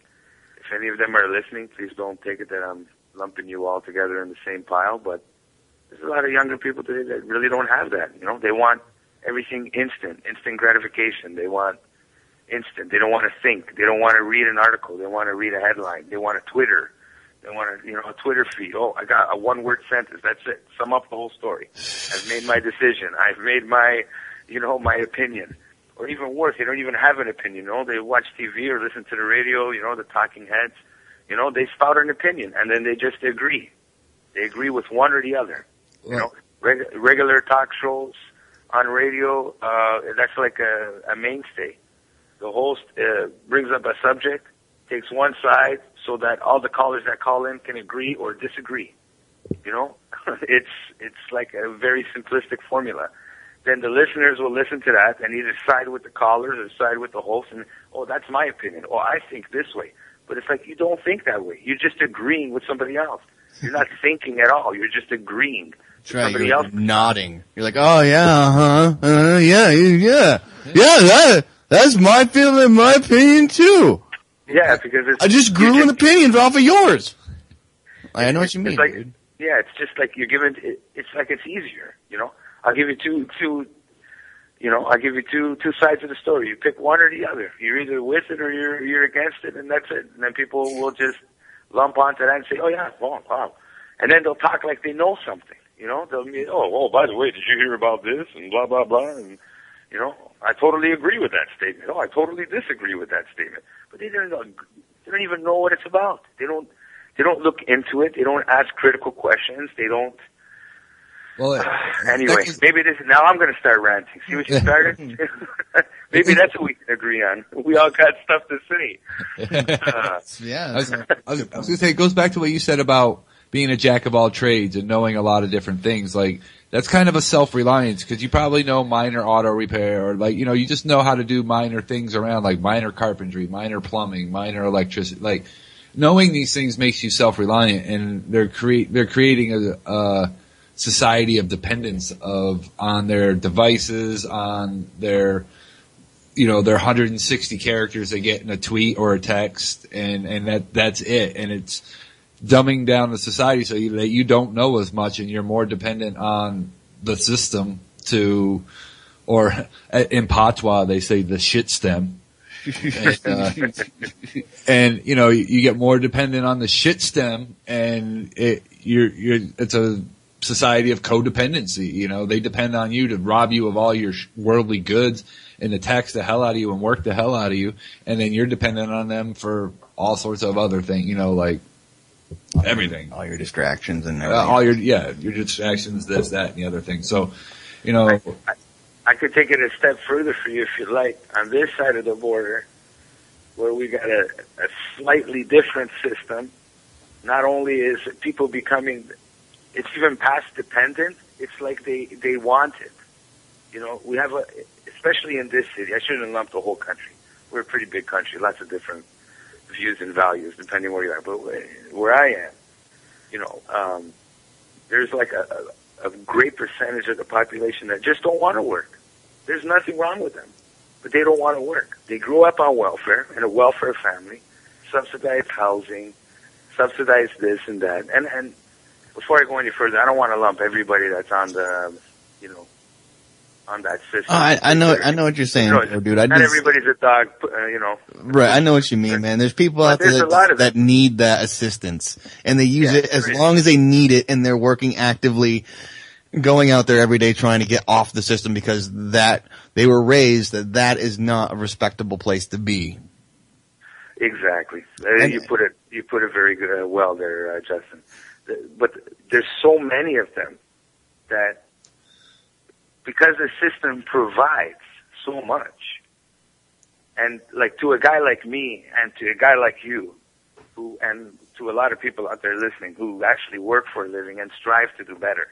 if any of them are listening, please don't take it that I'm lumping you all together in the same pile, but there's a lot of younger people today that really don't have that. You know, they want everything instant gratification. They want instant. They don't want to think. They don't want to read an article. They want to read a headline. They want a Twitter. They want to, you know, a Twitter feed. Oh, I got a one-word sentence. That's it. Sum up the whole story. I've made my decision. I've made my, you know, my opinion. Or even worse, they don't even have an opinion. You know, they watch TV or listen to the radio. You know, the talking heads. You know, they spout an opinion and then they just agree. They agree with one or the other. You know, regular talk shows on radio. That's like a mainstay. The host brings up a subject, takes one side, so that all the callers that call in can agree or disagree. You know, it's like a very simplistic formula. Then the listeners will listen to that and either side with the callers or side with the host, and oh, that's my opinion. Oh, I think this way. But it's like you don't think that way. You're just agreeing with somebody else. You're not thinking at all. You're just agreeing with somebody else. Nodding. You're like, oh yeah, yeah. That's my feeling, my opinion too. Yeah, because I just grew an opinion off of yours. I know what you mean, like, dude. Yeah, it's just like you're given. It's like it's easier, you know. I'll give you two. You know, I'll give you two sides of the story. You pick one or the other. You're either with it or you're against it, and that's it. And then people will just lump onto that and say, "Oh yeah, wow," and then they'll talk like they know something. You know, they'll be, "Oh, by the way, did you hear about this?" and blah blah blah, and you know, I totally agree with that statement. Oh, I totally disagree with that statement. But they don't even know what it's about. They don't look into it. They don't ask critical questions. They don't. Well, anyway, maybe now I'm going to start ranting. See what you started? Maybe that's what we can agree on. We all got stuff to say. I was going to say, it goes back to what you said about being a jack of all trades and knowing a lot of different things. Like, that's kind of a self-reliance, because you probably know minor auto repair, or like, you know, you just know how to do minor things around, like minor carpentry, minor plumbing, minor electricity. Like, knowing these things makes you self-reliant, and they're creating a society of dependence on their devices, on their, you know, their 160 characters they get in a tweet or a text, and that's it. And it's dumbing down the society so that you don't know as much, and you're more dependent on the system or in patois they say the shit stem. And you know, you get more dependent on the shit stem, and it's a society of codependency. You know, they depend on you to rob you of all your worldly goods and to tax the hell out of you and work the hell out of you, and then you're dependent on them for all sorts of other things. You know, like everything, all your distractions and everything. Your distractions, this, that, and the other thing. So, you know, I could take it a step further for you if you'd like. On this side of the border, where we got a slightly different system. Not only is people becoming, it's even past dependent, it's like they want it. You know, we have especially in this city, I shouldn't lump the whole country. We're a pretty big country, lots of different views and values depending where you are. But where I am, you know, there's like a great percentage of the population that just don't want to work. There's nothing wrong with them, but they don't want to work. They grew up on welfare, in a welfare family, subsidized housing, subsidized this and that. And before I go any further, I don't want to lump everybody that's on the, you know, on that system. I know what you're saying, dude. Not everybody's a dog, you know. Right, I know what you mean, man. There's people out there that need that assistance, and they use it as long as they need it, and they're working actively, going out there every day trying to get off the system because that they were raised that is not a respectable place to be. Exactly. You put it very good, well there, Justin. But there's so many of them that, because the system provides so much, and like to a guy like me and to a guy like you, who, and to a lot of people out there listening who actually work for a living and strive to do better,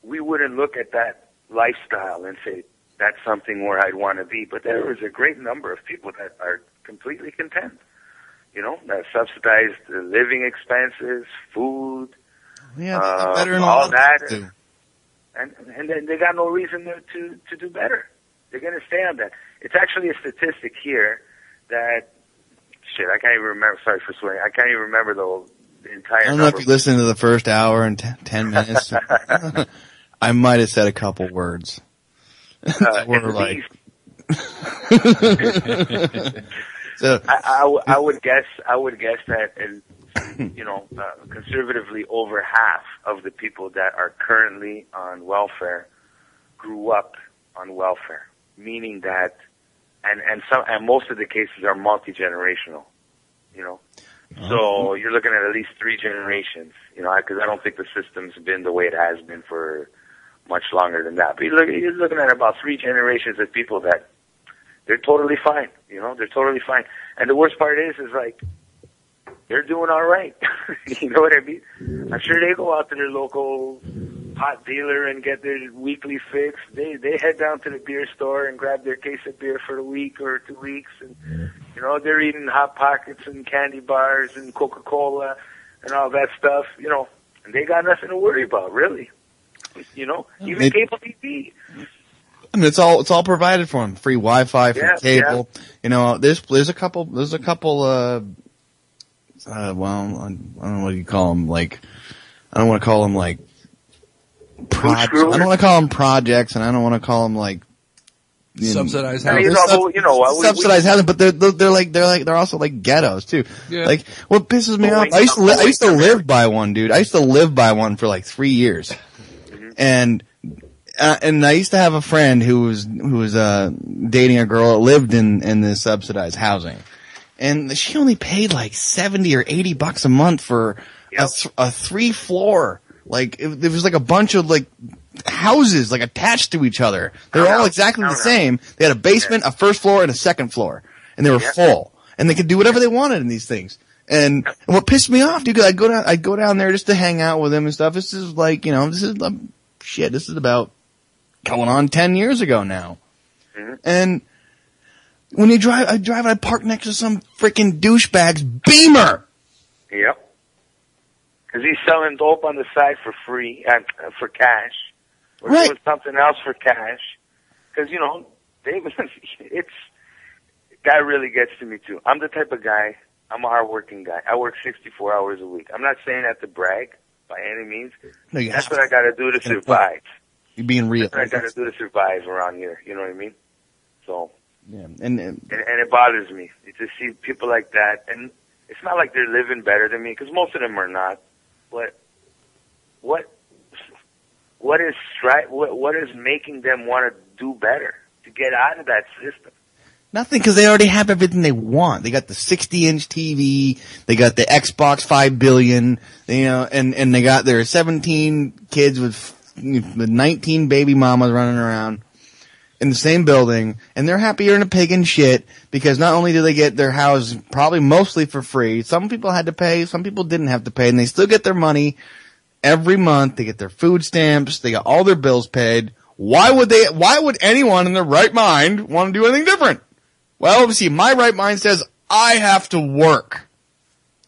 we wouldn't look at that lifestyle and say, that's something where I'd want to be. But there is a great number of people that are completely content. You know, that subsidized living expenses, food, all that. And then they got no reason to do better. They're going to stay on that. It's actually a statistic here that, I can't even remember, sorry for swearing, I can't even remember the entire I don't know if you listened to the first hour and 10 minutes. I might have said a couple words. We're like... So I would guess that, you know, conservatively over half of the people that are currently on welfare grew up on welfare, meaning that, and most of the cases are multi-generational, you know. So you're looking at least 3 generations, you know, because I don't think the system's been the way it has been for much longer than that. But you're looking at about 3 generations of people that they're totally fine, you know, they're totally fine. And the worst part is like, they're doing all right. You know what I mean? I'm sure they go out to their local pot dealer and get their weekly fix. They head down to the beer store and grab their case of beer for a week or 2 weeks. And, you know, they're eating Hot Pockets and candy bars and Coca-Cola and all that stuff, you know, and they got nothing to worry about, really. You know, even cable TV. I mean, it's all provided for them. Free Wi-Fi, free cable. Yeah. You know, there's a couple, well, I don't know what you call them, like, I don't want to call them like, I don't want to call them projects, and I don't want to call them like, subsidized housing. Subsidized housing, but they're also like ghettos too. Yeah. Like, what pisses me off, I used to live by one, dude. I used to live by one for like 3 years. And I used to have a friend who was dating a girl that lived in this subsidized housing. And she only paid like $70 or $80 a month for a 3-floor. Like, it was like a bunch of like houses like attached to each other. They were all exactly the same. They had a basement, a first floor, and a second floor. And they were full. And they could do whatever they wanted in these things. And what pissed me off, dude, I'd go down there just to hang out with him and stuff. This is like, you know, this is about going on 10 years ago now. Mm-hmm. And when I park next to some freaking douchebag's Beamer. Yep. Because he's selling dope on the side for free, for cash. Or doing something else for cash. Because, you know, that really gets to me too. I'm the type of guy, I'm a hardworking guy. I work 64 hours a week. I'm not saying that to brag by any means. No, that's what I gotta do to survive. You're being real. That's what I gotta do to survive around here. You know what I mean? So. Yeah, and it bothers me to see people like that, and it's not like they're living better than me, because most of them are not. But what is making them want to do better, to get out of that system? Nothing, because they already have everything they want. They got the 60-inch TV, they got the Xbox 5 billion, you know, and they got their 17 kids with 19 baby mamas running around. in the same building, and they're happier than a pig in shit because not only do they get their house probably mostly for free, some people had to pay, some people didn't have to pay, and they still get their money every month. They get their food stamps, they got all their bills paid. Why would anyone in their right mind want to do anything different? Well, obviously, my right mind says I have to work.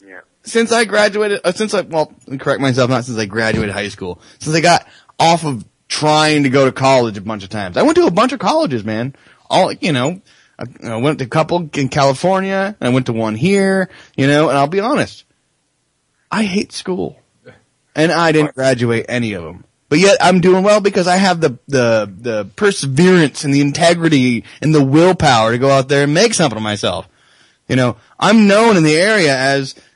Yeah. Since I graduated, correct myself, not since I graduated high school, since I got off of trying to go to college a bunch of times. I went to a bunch of colleges, man. I went to a couple in California, I went to one here, and I'll be honest, I hate school. And I didn't graduate any of them. But yet I'm doing well because I have the perseverance and the integrity and the willpower to go out there and make something of myself. I'm known in the area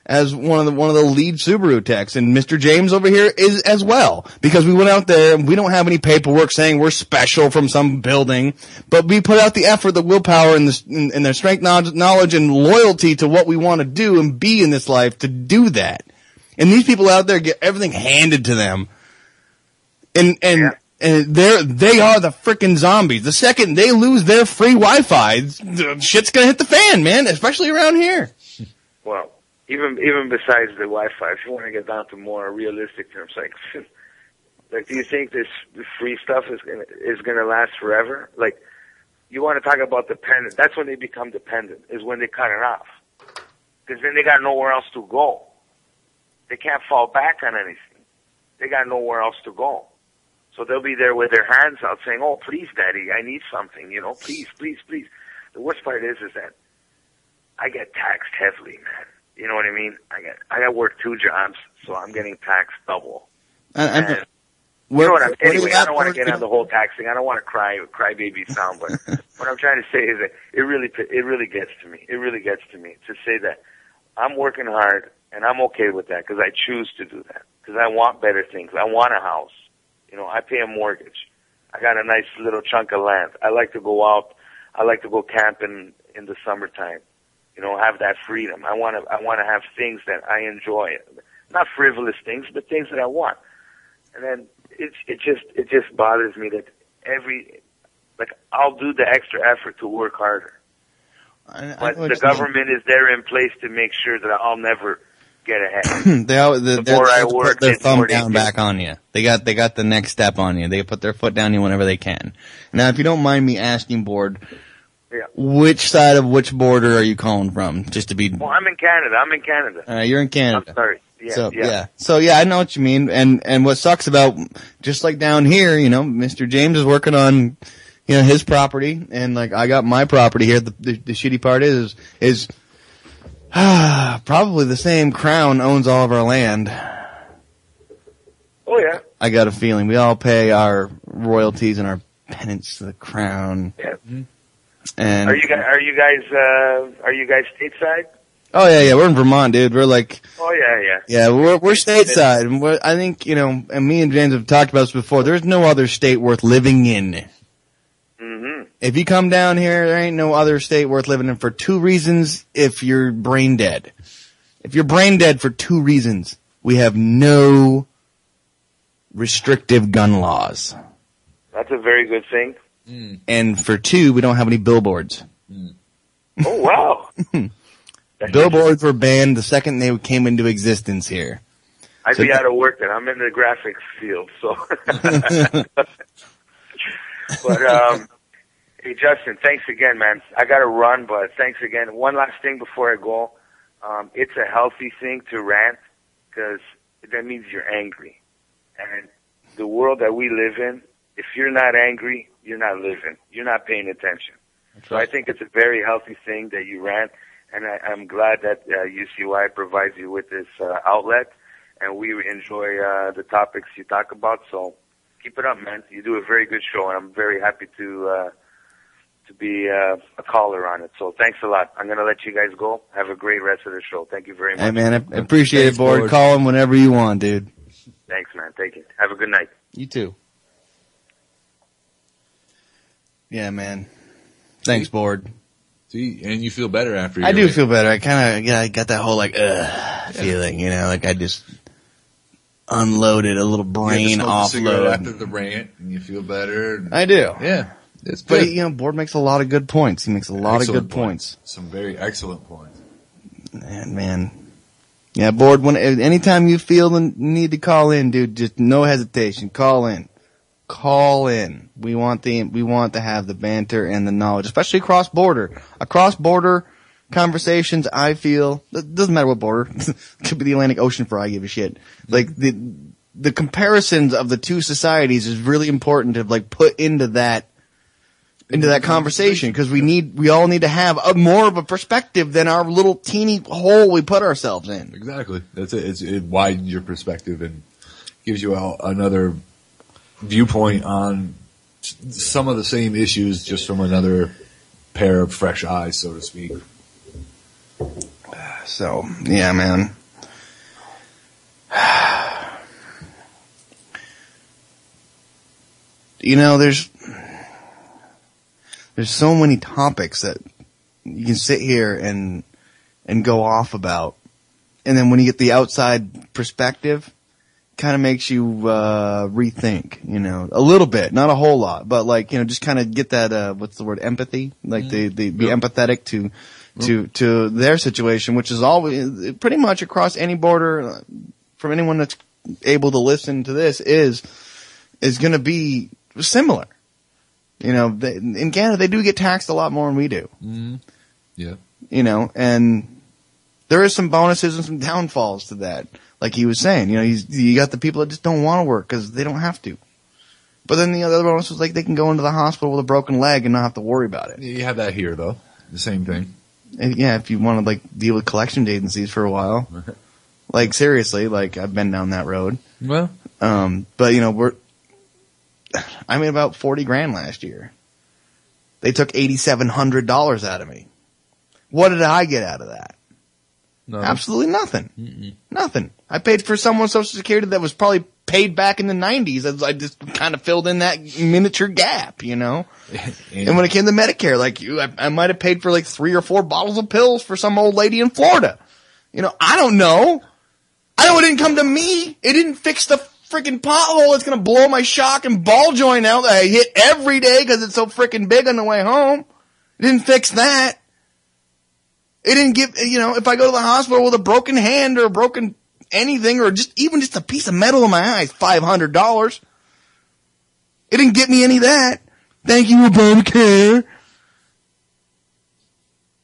as one of the lead Subaru techs, and Mr. James over here is as well, because we went out there and we don't have any paperwork saying we're special from some building, but we put out the effort, the willpower, and the strength, knowledge, and loyalty to what we want to do and be in this life to do that. And these people out there get everything handed to them. And they are the frickin' zombies. The second they lose their free Wi-Fi, shit's gonna hit the fan, man, especially around here. Well, even besides the Wi-Fi, if you want to get down to more realistic terms, like do you think this free stuff is gonna last forever? Like, you want to talk about dependent? That's when they become dependent. Is when they cut it off, because then they got nowhere else to go. They can't fall back on anything. They got nowhere else to go. So they'll be there with their hands out saying, "Oh, please, Daddy, I need something, please, please, please." The worst part is that I get taxed heavily, man. You know what I mean? I got work 2 jobs, so I'm getting taxed double. You know what I'm, anyway, I don't want to get on the whole tax thing. I don't want to cry baby sound, but what I'm trying to say is that it really gets to me. It really gets to me to say that I'm working hard and I'm okay with that because I choose to do that because I want better things. I want a house. I pay a mortgage. I got a nice little chunk of land. I like to go out. I like to go camping in the summertime. Have that freedom. I want to have things that I enjoy. Not frivolous things, but things that I want. And then it just bothers me that I'll do the extra effort to work harder. But the government is there in place to make sure that I'll never get ahead. The more I work, put their thumb down back on you. They got the next step on you. They put their foot down you whenever they can. Now, if you don't mind me asking, Board, which side of which border are you calling from? Just to be. Well, I'm in Canada. You're in Canada. I'm sorry. Yeah. So I know what you mean. And what sucks about, just like down here, Mr. James is working on, his property, and I got my property here. The shitty part is probably the same crown owns all of our land. Oh yeah. I got a feeling we all pay our royalties and our penance to the crown. Yeah. And are you guys stateside? Oh yeah, we're in Vermont, dude. We're Oh yeah. Yeah, we're stateside. And I think, and me and James have talked about this before, there's no other state worth living in. Mm-hmm. If you come down here, there ain't no other state worth living in for 2 reasons if you're brain dead. If you're brain dead for 2 reasons, we have no restrictive gun laws. That's a very good thing. And for 2, we don't have any billboards. Oh, wow. Billboards were banned the second they came into existence here. I'd be out of work then. I'm in the graphics field, so. But, hey, Justyn, thanks again, man. I got to run, but thanks again. One last thing before I go. It's a healthy thing to rant because that means you're angry. And the world that we live in, if you're not angry, you're not living. You're not paying attention. So I think it's a very healthy thing that you rant, and I'm glad that UCY provides you with this outlet, and we enjoy the topics you talk about. So keep it up, man. You do a very good show, and I'm very happy to be a caller on it. So thanks a lot. I'm going to let you guys go. Have a great rest of the show. Thank you very much. Hey, man, I appreciate it, Board. Call him whenever you want, dude. Thanks, man. Take it. Have a good night. You too. Yeah, man. Thanks, Board. See, and you feel better after. I do feel better. I kind of got that whole feeling, I just unloaded a little brain offload after the rant, and you feel better. I do. Yeah. It's good. But, you know, Board makes a lot of good points. He makes a lot of good points. Some very excellent points. And, man. Yeah, Board, anytime you feel the need to call in, dude, just no hesitation. Call in. Call in. We want to have the banter and the knowledge, especially cross-border. Across-border conversations, I feel, it doesn't matter what border. It could be the Atlantic Ocean for I give a shit. Like, the comparisons of the two societies is really important to, like, put into that conversation, because we all need to have more of a perspective than our little teeny hole we put ourselves in. Exactly. That's it. It widens your perspective and gives you another viewpoint on some of the same issues, just from another pair of fresh eyes, so to speak. So, yeah, man. You know, there's so many topics that you can sit here and go off about. And then when you get the outside perspective, kind of makes you rethink, you know, a little bit, not a whole lot, but, like, you know, just kind of get that what's the word, empathy, like be empathetic to their situation, which is always pretty much across any border, from anyone that's able to listen to this is going to be similar. You know, in Canada, they do get taxed a lot more than we do. Mm-hmm. Yeah. You know, and there is some bonuses and some downfalls to that. Like he was saying, you know, you got the people that just don't want to work because they don't have to. But then the other bonus was, like, they can go into the hospital with a broken leg and not have to worry about it. You have that here, though. The same thing. And yeah, if you want to, like, deal with collection agencies for a while. Like, seriously, like, I've been down that road. Well. But, you know, I made about $40,000 last year. They took $8,700 out of me. What did I get out of that? No. Absolutely nothing. Mm-mm. Nothing. I paid for someone's Social Security that was probably paid back in the 90s. I just kind of filled in that miniature gap, you know? And when it came to Medicare, like I might have paid for like 3 or 4 bottles of pills for some old lady in Florida. You know, I don't know. I know it didn't come to me. It didn't fix the freaking pothole that's going to blow my shock and ball joint out that I hit every day because it's so freaking big on the way home. It didn't fix that. It didn't give, you know, if I go to the hospital with a broken hand or a broken anything or even just a piece of metal in my eye, it's $500. It didn't get me any of that. Thank you, Obamacare.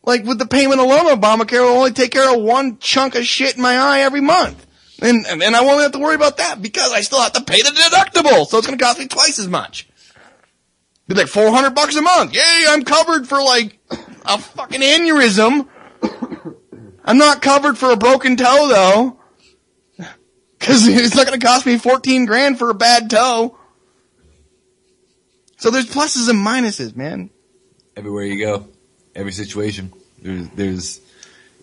Like, with the payment alone, Obamacare will only take care of one chunk of shit in my eye every month. And I won't have to worry about that because I still have to pay the deductible. So it's going to cost me twice as much. Be like $400 a month. Yay, I'm covered for like a fucking aneurysm. I'm not covered for a broken toe though. Cause it's not going to cost me $14,000 for a bad toe. So there's pluses and minuses, man. Everywhere you go, every situation, there's,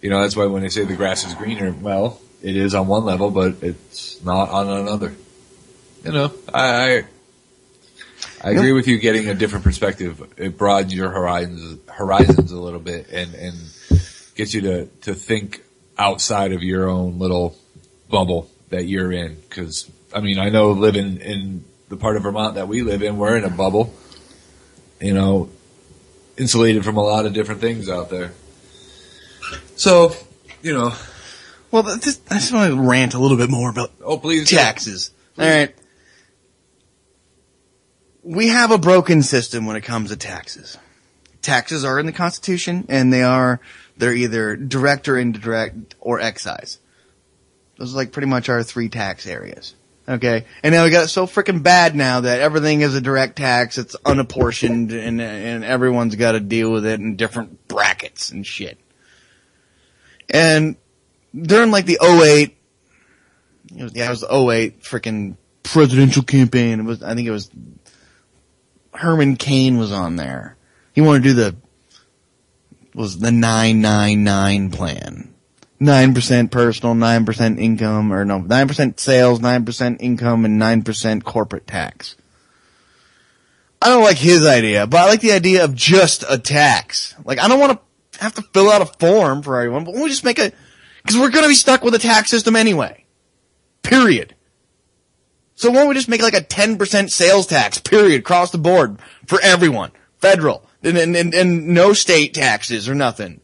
you know, that's why when they say the grass is greener, well, it is on one level, but it's not on another. You know, I agree with you getting a different perspective. It broadens your horizons a little bit and gets you to think outside of your own little bubble that you're in. Cause, I mean, I know living in the part of Vermont that we live in, we're in a bubble, you know, insulated from a lot of different things out there. So, you know. Well, I just want to rant a little bit more about taxes. All right. We have a broken system when it comes to taxes. Taxes are in the Constitution, and they're either direct or indirect or excise. Those are like pretty much our 3 tax areas. Okay? And now we got it so freaking bad now that everything is a direct tax, it's unapportioned, and everyone's got to deal with it in different brackets and shit. And during like the 08, it was the 08 freaking presidential campaign. I think it was Herman Cain was on there. He wanted to do the 999 plan. 9% personal, 9% income, 9% sales, 9% income, and 9% corporate tax. I don't like his idea, but I like the idea of just a tax. Like, I don't want to have to fill out a form for everyone, but we'll just make because we're going to be stuck with a tax system anyway. Period. So why don't we just make like a 10% sales tax, period, across the board for everyone? Federal. And no state taxes or nothing.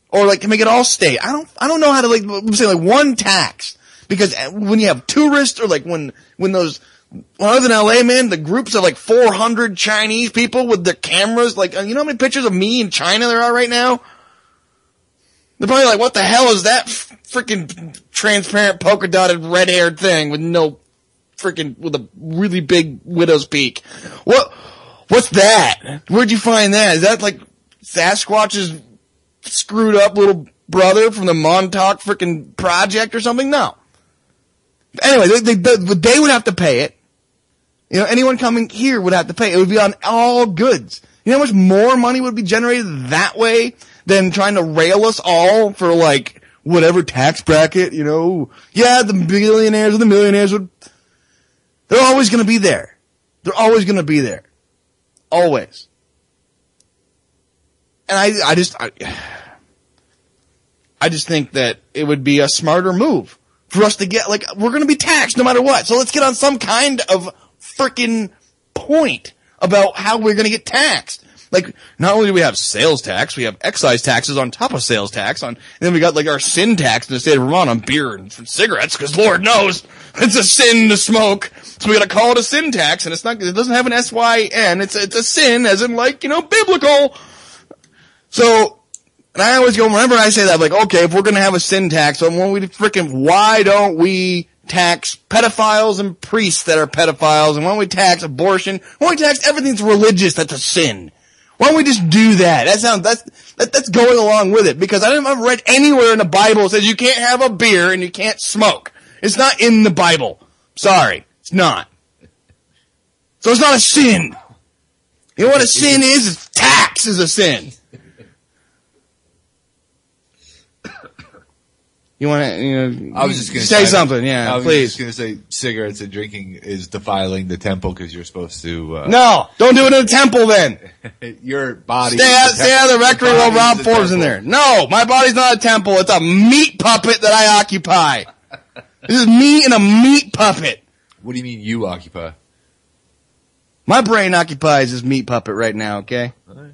Or like to make it all state. I don't know how to like say like one tax. Because when you have tourists or like when those, when I was in LA, man, the groups of like 400 Chinese people with their cameras, like, you know how many pictures of me in China there are right now? They're probably like, what the hell is that freaking transparent polka dotted red haired thing with with a really big widow's peak? What's that? Where'd you find that? Is that like Sasquatch's screwed up little brother from the Montauk freaking project or something? No. Anyway, they would have to pay it. You know, anyone coming here would have to pay. It would be on all goods. You know how much more money would be generated that way than trying to rail us all for like whatever tax bracket, you know? Yeah, the billionaires and the millionaires they're always going to be there. They're always going to be there. Always. And I just think that it would be a smarter move for us to get, like, we're going to be taxed no matter what. So let's get on some kind of freaking point about how we're going to get taxed. Like, not only do we have sales tax, we have excise taxes on top of sales tax and then we got like our sin tax in the state of Vermont on beer and cigarettes, because Lord knows it's a sin to smoke. So we got to call it a sin tax, and it doesn't have an S-Y-N. It's a sin as in like, you know, biblical. So, and I always go, whenever I say that, I'm like, okay, if we're going to have a sin tax, why don't we tax pedophiles and priests that are pedophiles, and why don't we tax abortion? Why don't we tax everything that's religious that's a sin? Why don't we just do that? That's going along with it, because I've read anywhere in the Bible that says you can't have a beer and you can't smoke. It's not in the Bible. Sorry. It's not. So it's not a sin. You know what a sin is? Tax is a sin. You want to, I was just going to say something, yeah, I was please. just going to say cigarettes and drinking is defiling the temple because you're supposed to. No, don't do it in the temple then. Your body. Stay out of the rectory while Rob Forbes in there. No, my body's not a temple. It's a meat puppet that I occupy. This is me and a meat puppet. What do you mean you occupy? My brain occupies this meat puppet right now, okay? All right.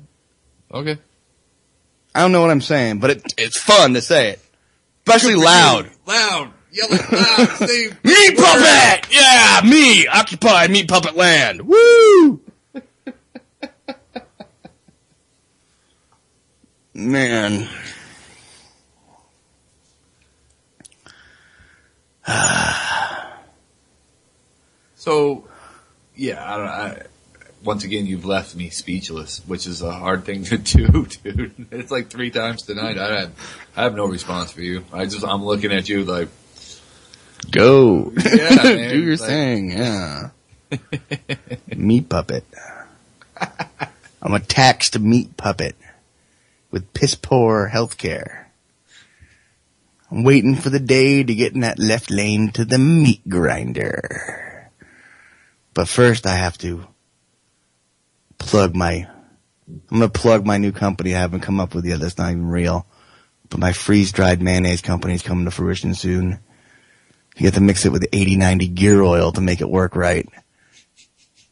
Okay. I don't know what I'm saying, but it's fun to say it. Especially loud. Loud. Yell it loud. Say meat puppet! Yeah, me! Occupy meat puppet land. Woo! Man. So, yeah, once again, you've left me speechless, which is a hard thing to do, dude. It's like 3 times tonight. I have no response for you. I'm looking at you like, go. Yeah, man. Do your thing, yeah. Meat puppet. I'm a taxed meat puppet with piss poor healthcare. I'm waiting for the day to get in that left lane to the meat grinder. But first I have to I'm going to plug my new company I haven't come up with yet. That's not even real. But my freeze-dried mayonnaise company is coming to fruition soon. You have to mix it with 80-90 gear oil to make it work right.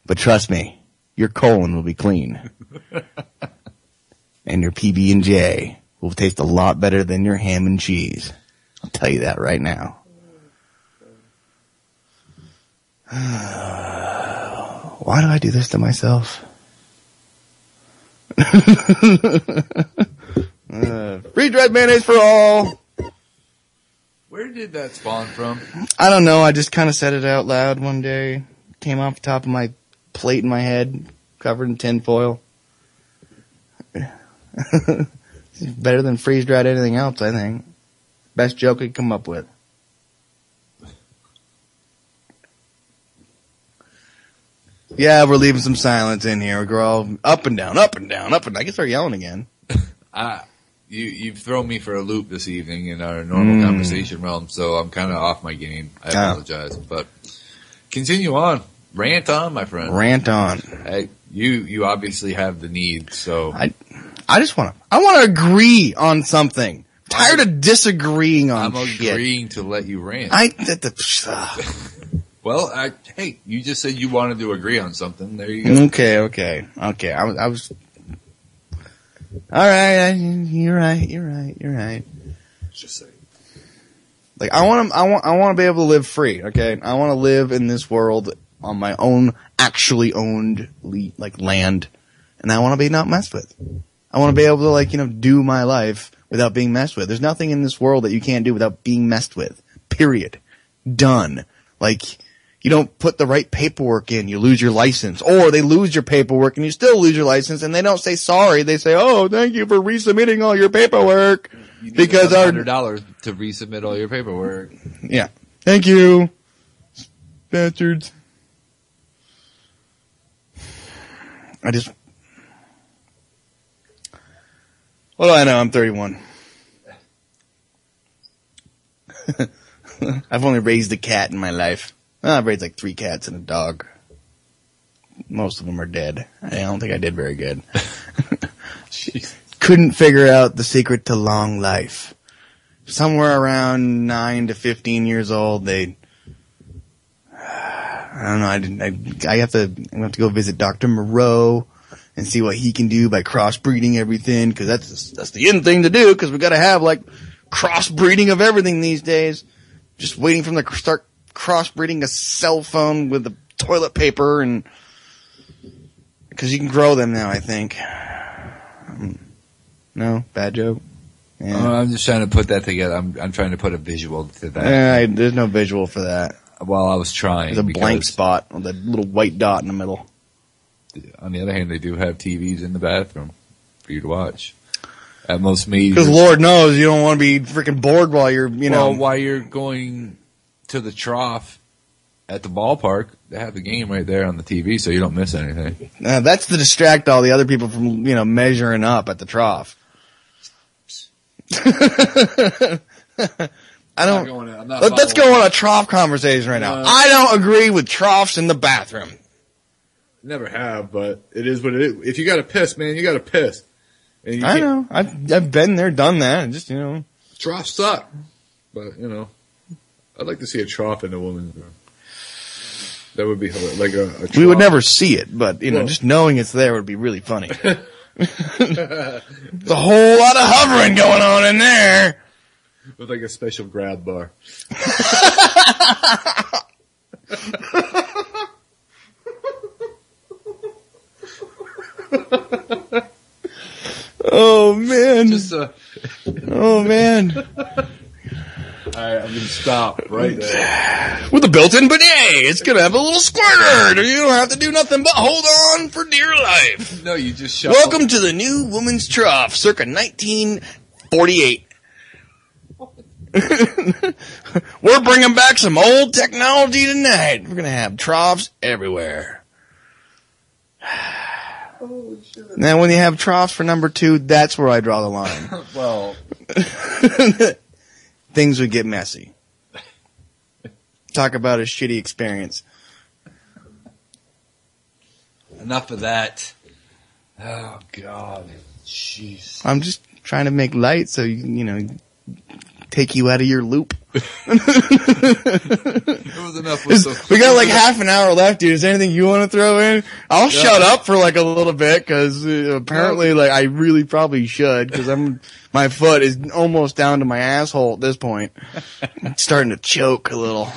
But trust me, your colon will be clean. And your PB&J will taste a lot better than your ham and cheese. I'll tell you that right now. Why do I do this to myself? Freeze-dried mayonnaise for all. where did that spawn from? I don't know. I just kind of said it out loud one day. Came off the top of my plate in my head, covered in tin foil. It's better than freeze-dried anything else, I think. Best joke I could come up with. Yeah, we're leaving some silence in here. We're all up and down, up and down, up and down. I can start yelling again. You've thrown me for a loop this evening in our normal conversation realm, so I'm kind of off my game. I apologize, but continue on. Rant on, my friend. Rant on. Hey, you obviously have the need, so. I just want to agree on something. Tired of disagreeing on shit. I'm agreeing to let you rant. Well, hey, you just said you wanted to agree on something. There you go. Okay. I was. All right. You're right. Just saying. Like I want to be able to live free. Okay, I want to live in this world on my own, actually owned land, and I want to be not messed with. I want to be able to do my life without being messed with. There's nothing in this world that you can't do without being messed with. Period. Done. Like, you don't put the right paperwork in, you lose your license. Or they lose your paperwork and you still lose your license, and they don't say sorry. They say, oh, thank you for resubmitting all your paperwork. You need because $100 to resubmit all your paperwork. Yeah. Thank you. Bastards. What do I know? I'm 31. I've only raised a cat in my life. I've raised like 3 cats and a dog. Most of them are dead. I don't think I did very good. Couldn't figure out the secret to long life. Somewhere around 9 to 15 years old, I don't know. I have to go visit Dr. Moreau and see what he can do by crossbreeding everything, because that's the in thing to do, because we got to have crossbreeding of everything these days. Just waiting for them to start crossbreeding a cell phone with the toilet paper, and because you can grow them now, I think. No, bad joke. Yeah. I'm just trying to put that together. I'm trying to put a visual to that. There's no visual for that. Well, I was trying. There's a blank spot with a little white dot in the middle. On the other hand, they do have TVs in the bathroom for you to watch. At most major. Because Lord knows you don't want to be freaking bored while you're, while you're going to the trough at the ballpark, they have the game right there on the TV, so you don't miss anything. That's to distract all the other people from, measuring up at the trough. Let's go on a trough conversation right now. I don't agree with troughs in the bathroom. Never have, but it is what it is. If you gotta piss, man, you gotta piss. And I know. I've been there, done that, and just, Troughs suck. But, I'd like to see a trough in the woman's room. That would be like a trough. We would never see it, but, just knowing it's there would be really funny. There's a whole lot of hovering going on in there. With like a special grab bar. Oh man! Oh man! Alright, I'm gonna stop right there. With a built-in bidet, it's gonna have a little squirter. You don't have to do nothing but hold on for dear life. No, you just shut Welcome to the new woman's trough, circa 1948. We're bringing back some old technology tonight. We're gonna have troughs everywhere. Oh, shit. Now, when you have troughs for number 2, that's where I draw the line. Well, things would get messy. Talk about a shitty experience. Enough of that. Oh, God. Jeez. I'm just trying to make light so take you out of your loop. It was enough. We got like half an hour left, dude. Is there anything you want to throw in? I'll shut up for like a little bit, because apparently I really probably should, because my foot is almost down to my asshole at this point. I'm starting to choke a little.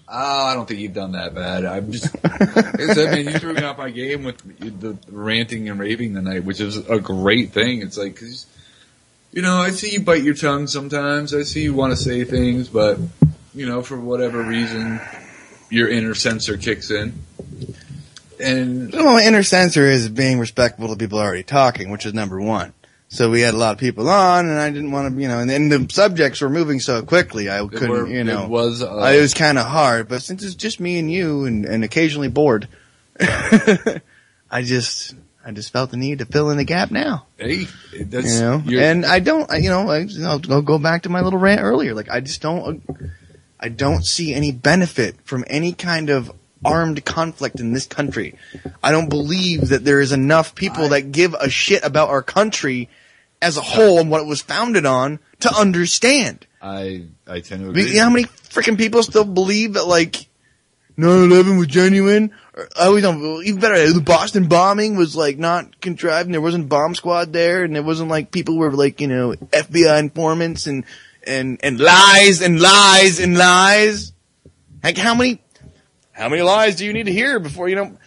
Oh, I don't think you've done that bad. I'm just, like I said, man, you threw me off my game with the ranting and raving tonight, which is a great thing. It's like, 'cause, I see you bite your tongue sometimes. I see you want to say things, but, for whatever reason, your inner censor kicks in. And my inner censor is being respectful to people already talking, which is number 1. So we had a lot of people on, and I didn't want to, and the subjects were moving so quickly, I couldn't, it was kind of hard. But since it's just me and you, and occasionally bored, I just felt the need to fill in the gap now. Hey, that's, and I don't, I'll go back to my little rant earlier. Like, I don't see any benefit from any kind of armed conflict in this country. I don't believe that there is enough people that give a shit about our country as a whole and what it was founded on to understand. I tend to agree. You know how many freaking people still believe that, 9/11 was genuine. I always don't, even better, the Boston bombing was like not contrived and there wasn't a bomb squad there and it wasn't like people were like, you know, FBI informants and lies and lies and lies. Like how many lies do you need to hear before you know?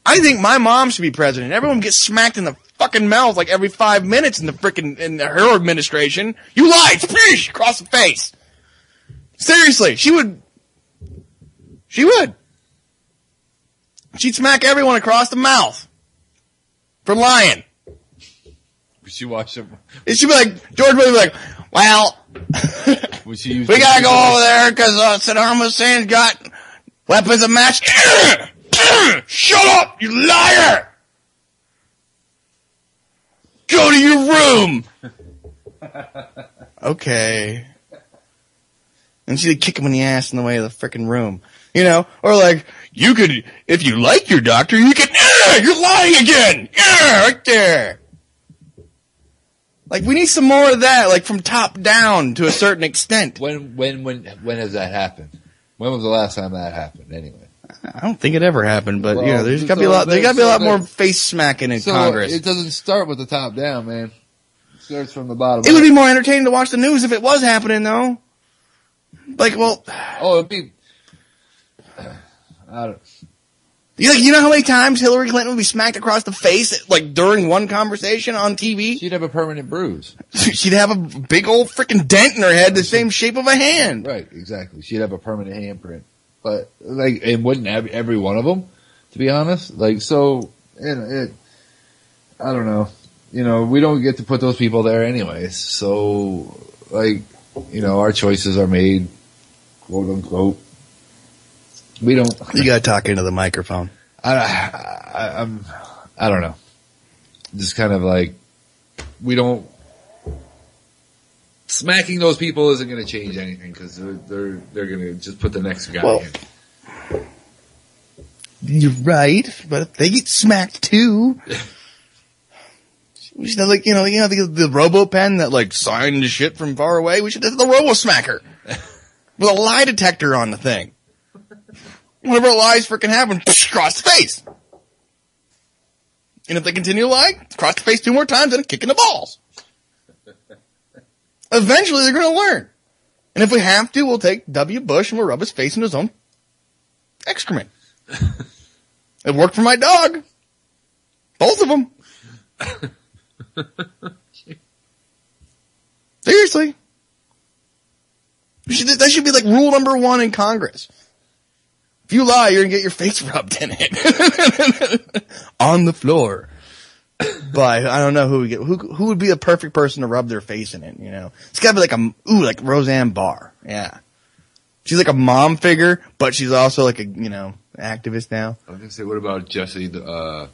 I think my mom should be president. Everyone gets smacked in the fucking mouth like every 5 minutes in her administration. You lied! Splish! Across the face. Seriously, she would. She'd smack everyone across the mouth for lying. Would you watch him? She'd be like, George would be like, well, we gotta go over there because Saddam Hussein's got weapons of mass. Shut up, you liar! Go to your room! Okay. And she'd kick him in the ass in the way of the frickin' room. You know? Or like, you could, if you like your doctor, you could, you're lying again! Yeah, right there! Like, we need some more of that, like from top down to a certain extent. When has that happened? When was the last time that happened, anyway? I don't think it ever happened, but you know, there's gotta be a lot more face smacking in Congress. It doesn't start with the top down, man. It starts from the bottom. It would be more entertaining to watch the news if it was happening, though. Like, well, it'd be. I don't. You know how many times Hillary Clinton would be smacked across the face, like during one conversation on TV? She'd have a permanent bruise. She'd have a big old freaking dent in her head, the same shape of a hand. Right, exactly. She'd have a permanent handprint. But, like, it wouldn't have every one of them, to be honest. Like, so, I don't know. You know, we don't get to put those people there anyways. So, like, you know, our choices are made, quote unquote. We don't. You gotta talk into the microphone. I don't know. Just kind of like, we don't. Smacking those people isn't going to change anything because they're going to just put the next guy in. You're right, but if they get smacked too. We should have, like, you know, the robo-pen that, like, signed the shit from far away. We should have the robo-smacker with a lie detector on the thing. Whenever lies freaking happen, cross the face. And if they continue to lie, cross the face 2 more times and kick in the balls. Eventually they're going to learn. And if we have to, we'll take W. Bush and we'll rub his face in his own excrement. It worked for my dog. Both of them. Seriously. That should be like rule number 1 in Congress. If you lie, you're going to get your face rubbed in it. On the floor. But I don't know who would be the perfect person to rub their face in it, you know? It's got to be like Roseanne Barr. Yeah. She's like a mom figure, but she's also like a, you know, activist now. I was going to say, what about Jesse Ventura?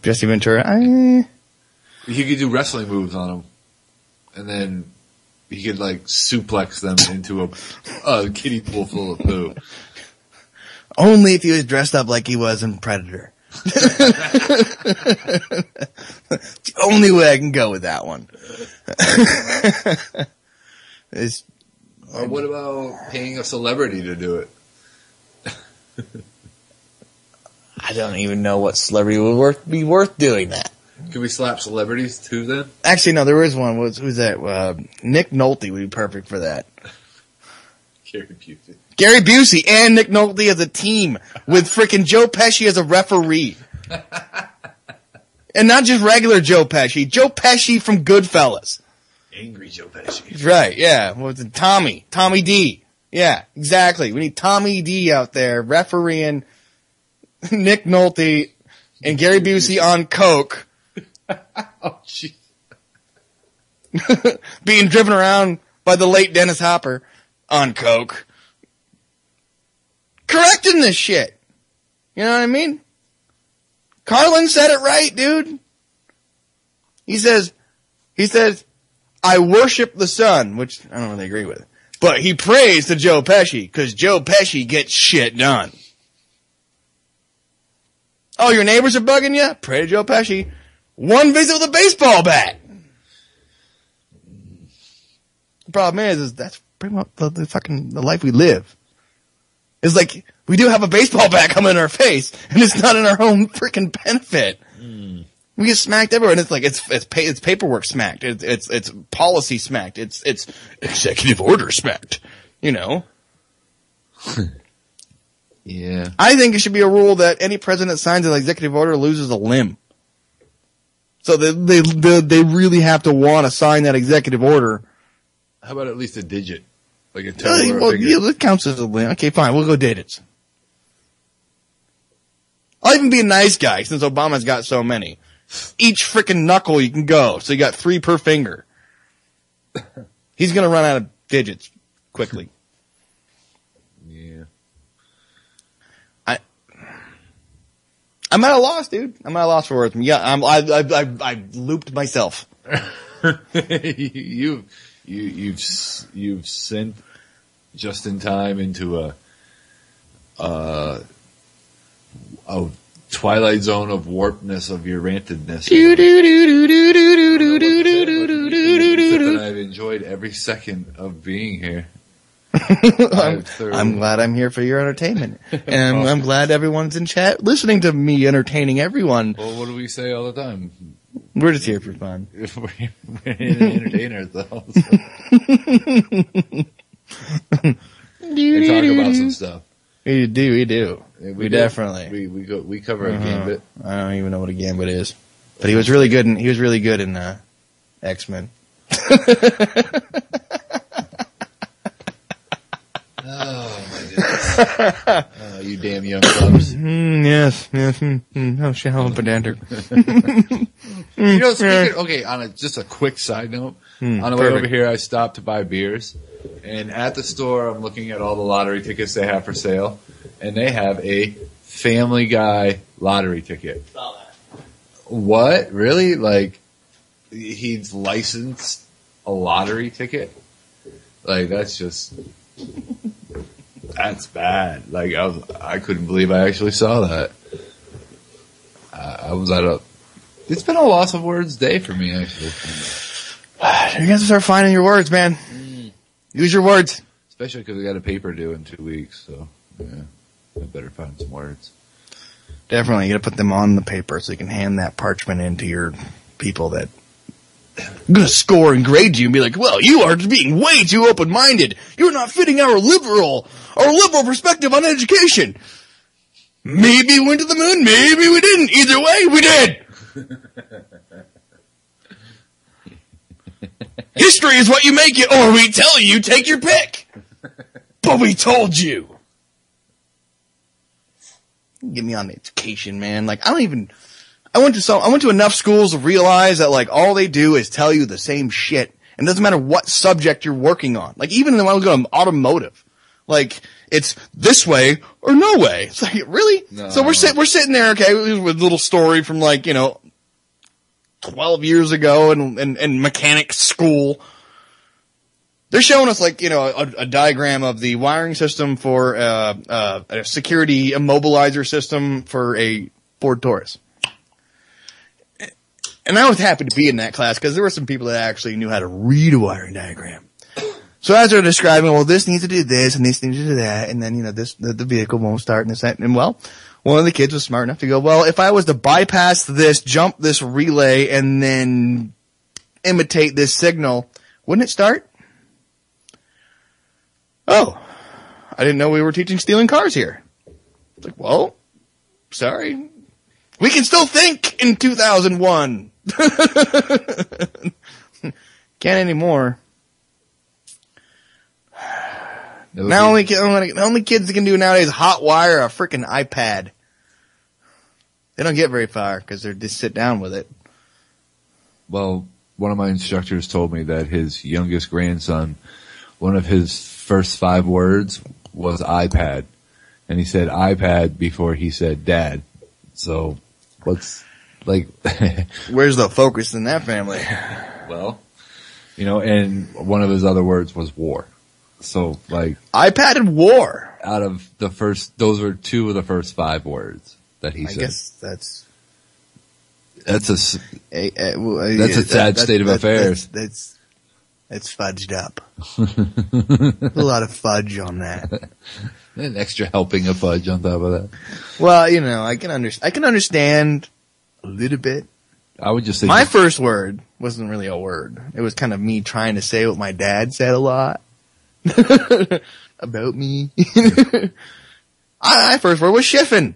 Jesse Ventura. He could do wrestling moves on him. And then he could like suplex them into a kiddie pool full of poo. Only if he was dressed up like he was in Predator. It's the only way I can go with that one. Or what about paying a celebrity to do it? I don't even know what celebrity would be worth doing that. Can we slap celebrities too then? Actually, no, there is one. Who's that? Nick Nolte would be perfect for that. Gary Busey and Nick Nolte as a team with frickin' Joe Pesci as a referee. And not just regular Joe Pesci. Joe Pesci from Goodfellas. Angry Joe Pesci. Right, yeah. What was it? Tommy D. Yeah, exactly. We need Tommy D out there refereeing Nick Nolte and Gary Busey on coke. Oh, jeez. Being driven around by the late Dennis Hopper on coke. Correcting this shit. You know what I mean? Carlin said it right, dude. He says, I worship the sun, which I don't really agree with. But he prays to Joe Pesci, because Joe Pesci gets shit done. Oh, your neighbors are bugging you? Pray to Joe Pesci. One visit with a baseball bat. The problem is that's pretty much the life we live. It's like, we do have a baseball bat coming in our face, and it's not in our own freaking benefit. We get smacked everywhere, and it's like, it's paperwork smacked. It's policy smacked. It's executive order smacked. You know? Yeah. I think it should be a rule that any president signs an executive order loses a limb. So they really have to want to sign that executive order. How about at least a digit? Like a toe or a finger? Yeah, that counts as a limb. Okay, fine. We'll go digits. I'll even be a nice guy since Obama's got so many. Each freaking knuckle you can go. So you got 3 per finger. He's going to run out of digits quickly. Yeah. I'm at a loss, dude. I'm at a loss for words. Yeah, I looped myself. You've sent Justyn Time into a twilight zone of warpedness of your rantedness. I've enjoyed every second of being here. I'm glad I'm here for your entertainment. And I'm glad everyone's in chat listening to me entertaining everyone. Well, what do we say all the time? We're just here for fun. We're here to entertain ourselves. And talk about some stuff. We do. We definitely. We cover a gambit. I don't even know what a gambit is. But he was really good in X-Men. Oh my goodness! Oh, you damn young clubs. Yes. Oh, how pedantic. Okay, on just a quick side note, on the way over here, I stopped to buy beers, and at the store, I'm looking at all the lottery tickets they have for sale, and they have a Family Guy lottery ticket. Saw that. What? Really? Like, he's licensed a lottery ticket? Like, that's bad. Like, I couldn't believe I actually saw that. I was it's been a loss of words day for me, actually. You guys start finding your words, man. Use your words. Especially because we got a paper due in 2 weeks, so, yeah. I better find some words. Definitely. You gotta put them on the paper so you can hand that parchment in to your people that are gonna score and grade you and be like, well, you are being way too open-minded. You're not fitting our liberal perspective on education. Maybe we went to the moon, maybe we didn't. Either way, we did. History is what you make it, or we tell you, take your pick. But we told you. Get me on education, man. Like, I went to enough schools to realize that, like, all they do is tell you the same shit. And it doesn't matter what subject you're working on. Like, even when I was going to automotive. Like, it's this way or no way. It's like, really? No. So we're sitting there, okay, with a little story from, like, 12 years ago in mechanics school. They're showing us, like, a diagram of the wiring system for a security immobilizer system for a Ford Taurus. And I was happy to be in that class because there were some people that actually knew how to read a wiring diagram. So as they're describing, well, this needs to do this and this needs to do that, and then, the vehicle won't start and this, that, and well, one of the kids was smart enough to go, well, if I was to bypass this, jump this relay, and then imitate this signal, wouldn't it start? Oh, I didn't know we were teaching stealing cars here. It's like, well, sorry. We can still think in 2001. Can't anymore. Now only kids that can do nowadays is hot wire a freaking iPad. They don't get very far because they just sit down with it. Well, one of my instructors told me that his youngest grandson, one of his first 5 words was iPad. And he said iPad before he said dad. So what's like... Where's the focus in that family? Well, and one of his other words was war. So, like... iPad and war. Out of those were 2 of the first 5 words that he said. I guess that's a sad state of affairs. It's fudged up. A lot of fudge on that. An extra helping of fudge on top of that. Well, you know, I can understand a little bit. I would just say my first word wasn't really a word. It was kind of me trying to say what my dad said a lot about me. My first word was shiffin'.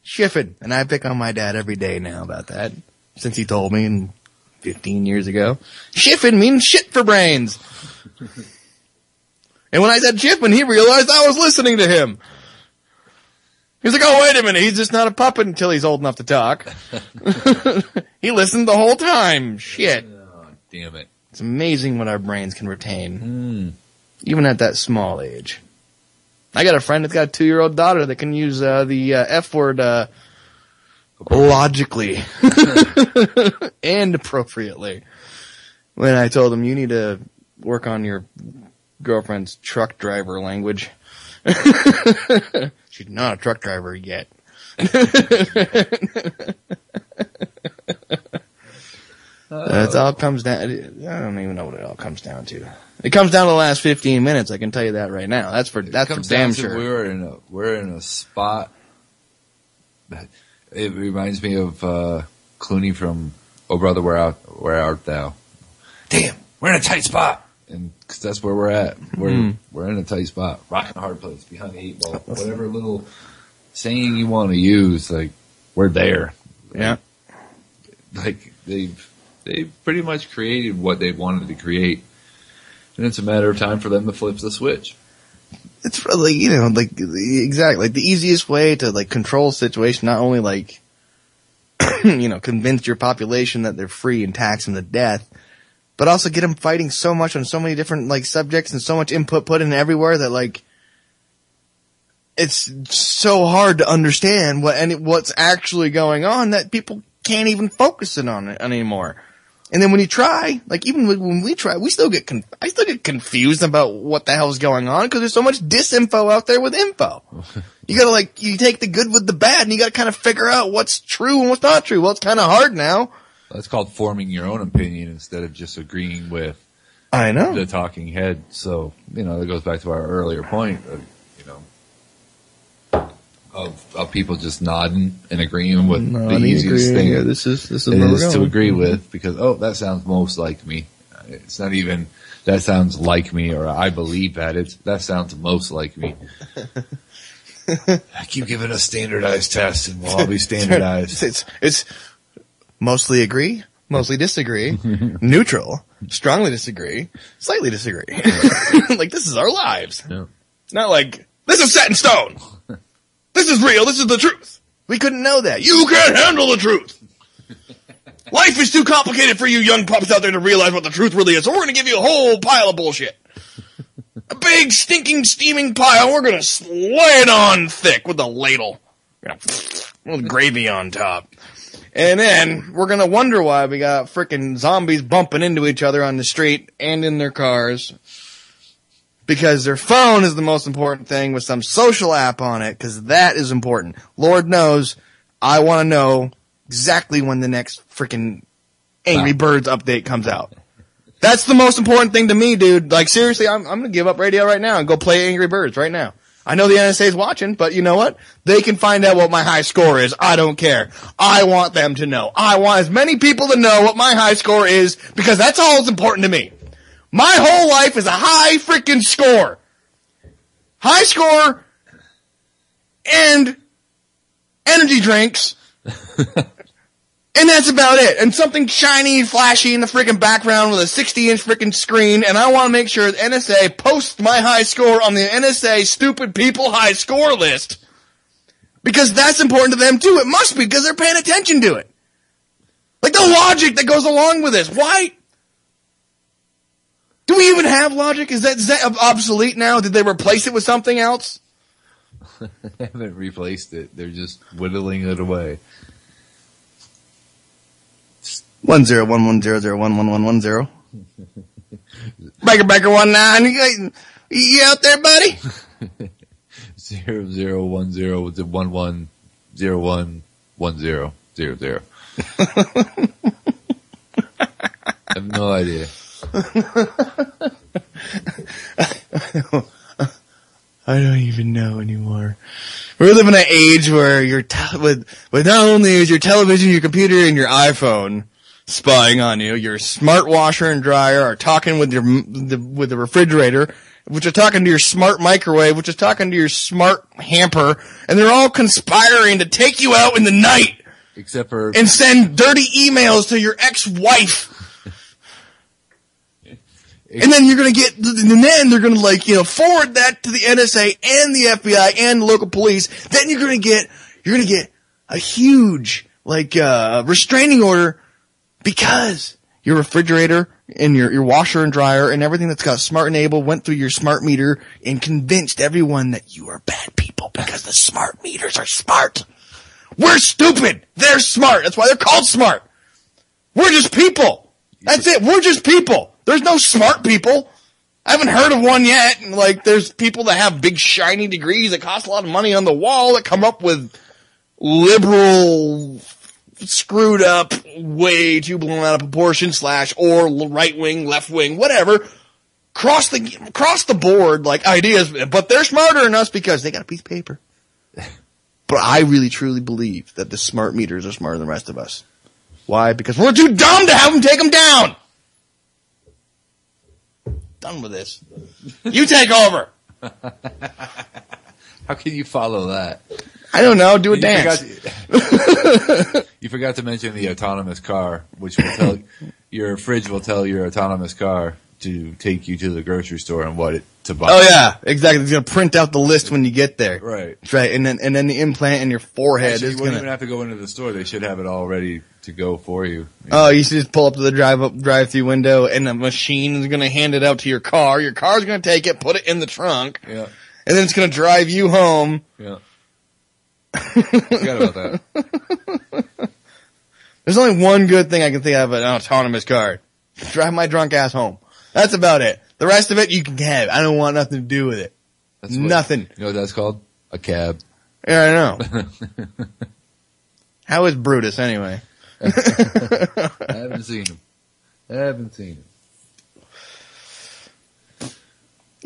Shiffin'. And I pick on my dad every day now about that, since he told me 15 years ago. Shiffin' means shit for brains. And when I said shiffin', he realized I was listening to him. He's like, oh, wait a minute, he's just not a puppet until he's old enough to talk. He listened the whole time. Shit. Oh, damn it. It's amazing what our brains can retain. Even at that small age. I got a friend that's got a 2-year-old daughter that can use the F word logically and appropriately. When I told him, you need to work on your girlfriend's truck driver language. She's not a truck driver yet. It all comes down. I don't even know what it all comes down to. It comes down to the last 15 minutes. I can tell you that right now. That's for damn sure. We're in a spot. It reminds me of Clooney from "Oh Brother, Where Art Thou?" Damn, we're in a tight spot, and cause that's where we're at. We're in a tight spot, rocking a hard place, behind the 8 ball. Whatever little saying you want to use, like we're there. Yeah, like they've pretty much created what they wanted to create, and it's a matter of time for them to flip the switch. It's really, you know, like exactly like the easiest way to like control a situation, not only like you know, convince your population that they're free and tax them to death, but also get them fighting so much on so many different like subjects and so much input put in everywhere that like it's so hard to understand what's actually going on that people can't even focus in on it anymore. And then when you try, like even when we try, I still get confused about what the hell's going on because there's so much disinfo out there with info. You gotta you take the good with the bad and you gotta kind of figure out what's true and what's not true. Well, it's kind of hard now. That's called forming your own opinion instead of just agreeing with the talking head. So, you know, that goes back to our earlier point of, you know, of people just nodding and agreeing with the easiest thing. Yeah, this is to agree with because, that sounds most like me. It's not even that sounds like me or I believe that. That sounds most like me. I keep giving us standardized tests and we'll all be standardized. It's mostly agree, mostly disagree, neutral, strongly disagree, slightly disagree. Like this is our lives. Yeah. It's not like this is set in stone. This is real. This is the truth. We couldn't know that. You can't handle the truth. Life is too complicated for you young pups out there to realize what the truth really is. So we're going to give you a whole pile of bullshit. A big, stinking, steaming pile. We're going to lay it on thick with a ladle. With gravy on top. And then we're going to wonder why we got frickin' zombies bumping into each other on the street and in their cars. Because their phone is the most important thing with some social app on it, because that is important. Lord knows, I want to know exactly when the next freaking Angry Birds update comes out. That's the most important thing to me, dude. Like, seriously, I'm going to give up radio right now and go play Angry Birds right now. I know the NSA is watching, but you know what? They can find out what my high score is. I don't care. I want them to know. I want as many people to know what my high score is, because that's all that's important to me. My whole life is a high freaking score. High score and energy drinks. And that's about it. And something shiny, flashy in the freaking background with a 60-inch freaking screen. And I want to make sure the NSA posts my high score on the NSA stupid people high score list. Because that's important to them too. It must be, because they're paying attention to it. Like the logic that goes along with this. Why? Do we even have logic? Is that obsolete now? Did they replace it with something else? They haven't replaced it. They're just whittling it away. 1011001110. Baker 19. You out there, buddy? 0010 with the 11011000. I have no idea. I don't even know anymore. We're living in an age where with not only is your television, your computer, and your iPhone spying on you, your smart washer and dryer are talking with the refrigerator, which are talking to your smart microwave, which is talking to your smart hamper, and they're all conspiring to take you out in the night. Except for... And send dirty emails to your ex-wife. And then they're gonna forward that to the NSA and the FBI and the local police. Then you're gonna get a huge, restraining order because your refrigerator and your washer and dryer and everything that's got smart enable went through your smart meter and convinced everyone that you are bad people because the smart meters are smart. We're stupid. They're smart. That's why they're called smart. We're just people. That's it. We're just people. There's no smart people. I haven't heard of one yet. There's people that have big shiny degrees that cost a lot of money on the wall that come up with liberal, screwed up, way too blown out of proportion / or right wing, left wing, whatever. Cross the board ideas, but they're smarter than us because they got a piece of paper. But I really truly believe that the smart meters are smarter than the rest of us. Why? Because we're too dumb to have them take them down. Done with this. You take over. How can you follow that? I don't know. Do a dance. You forgot to mention the autonomous car, which will tell your fridge will tell your autonomous car to take you to the grocery store and what to buy. Oh yeah, exactly. It's gonna print out the list when you get there. Right. That's right. And then the implant in your forehead Actually, is you wouldn't even have to go into the store. They should have it all ready to go for you. Oh, you should just pull up to the drive-through window, and the machine is gonna hand it out to your car. Your car's gonna take it, put it in the trunk. Yeah. And then it's gonna drive you home. Yeah. Forgot about that. There's only one good thing I can think of an autonomous car. Drive my drunk ass home. That's about it. The rest of it you can have. I don't want nothing to do with it. Nothing. You know what that's called? A cab. Yeah, I know. How is Brutus anyway? I haven't seen him. Yeah,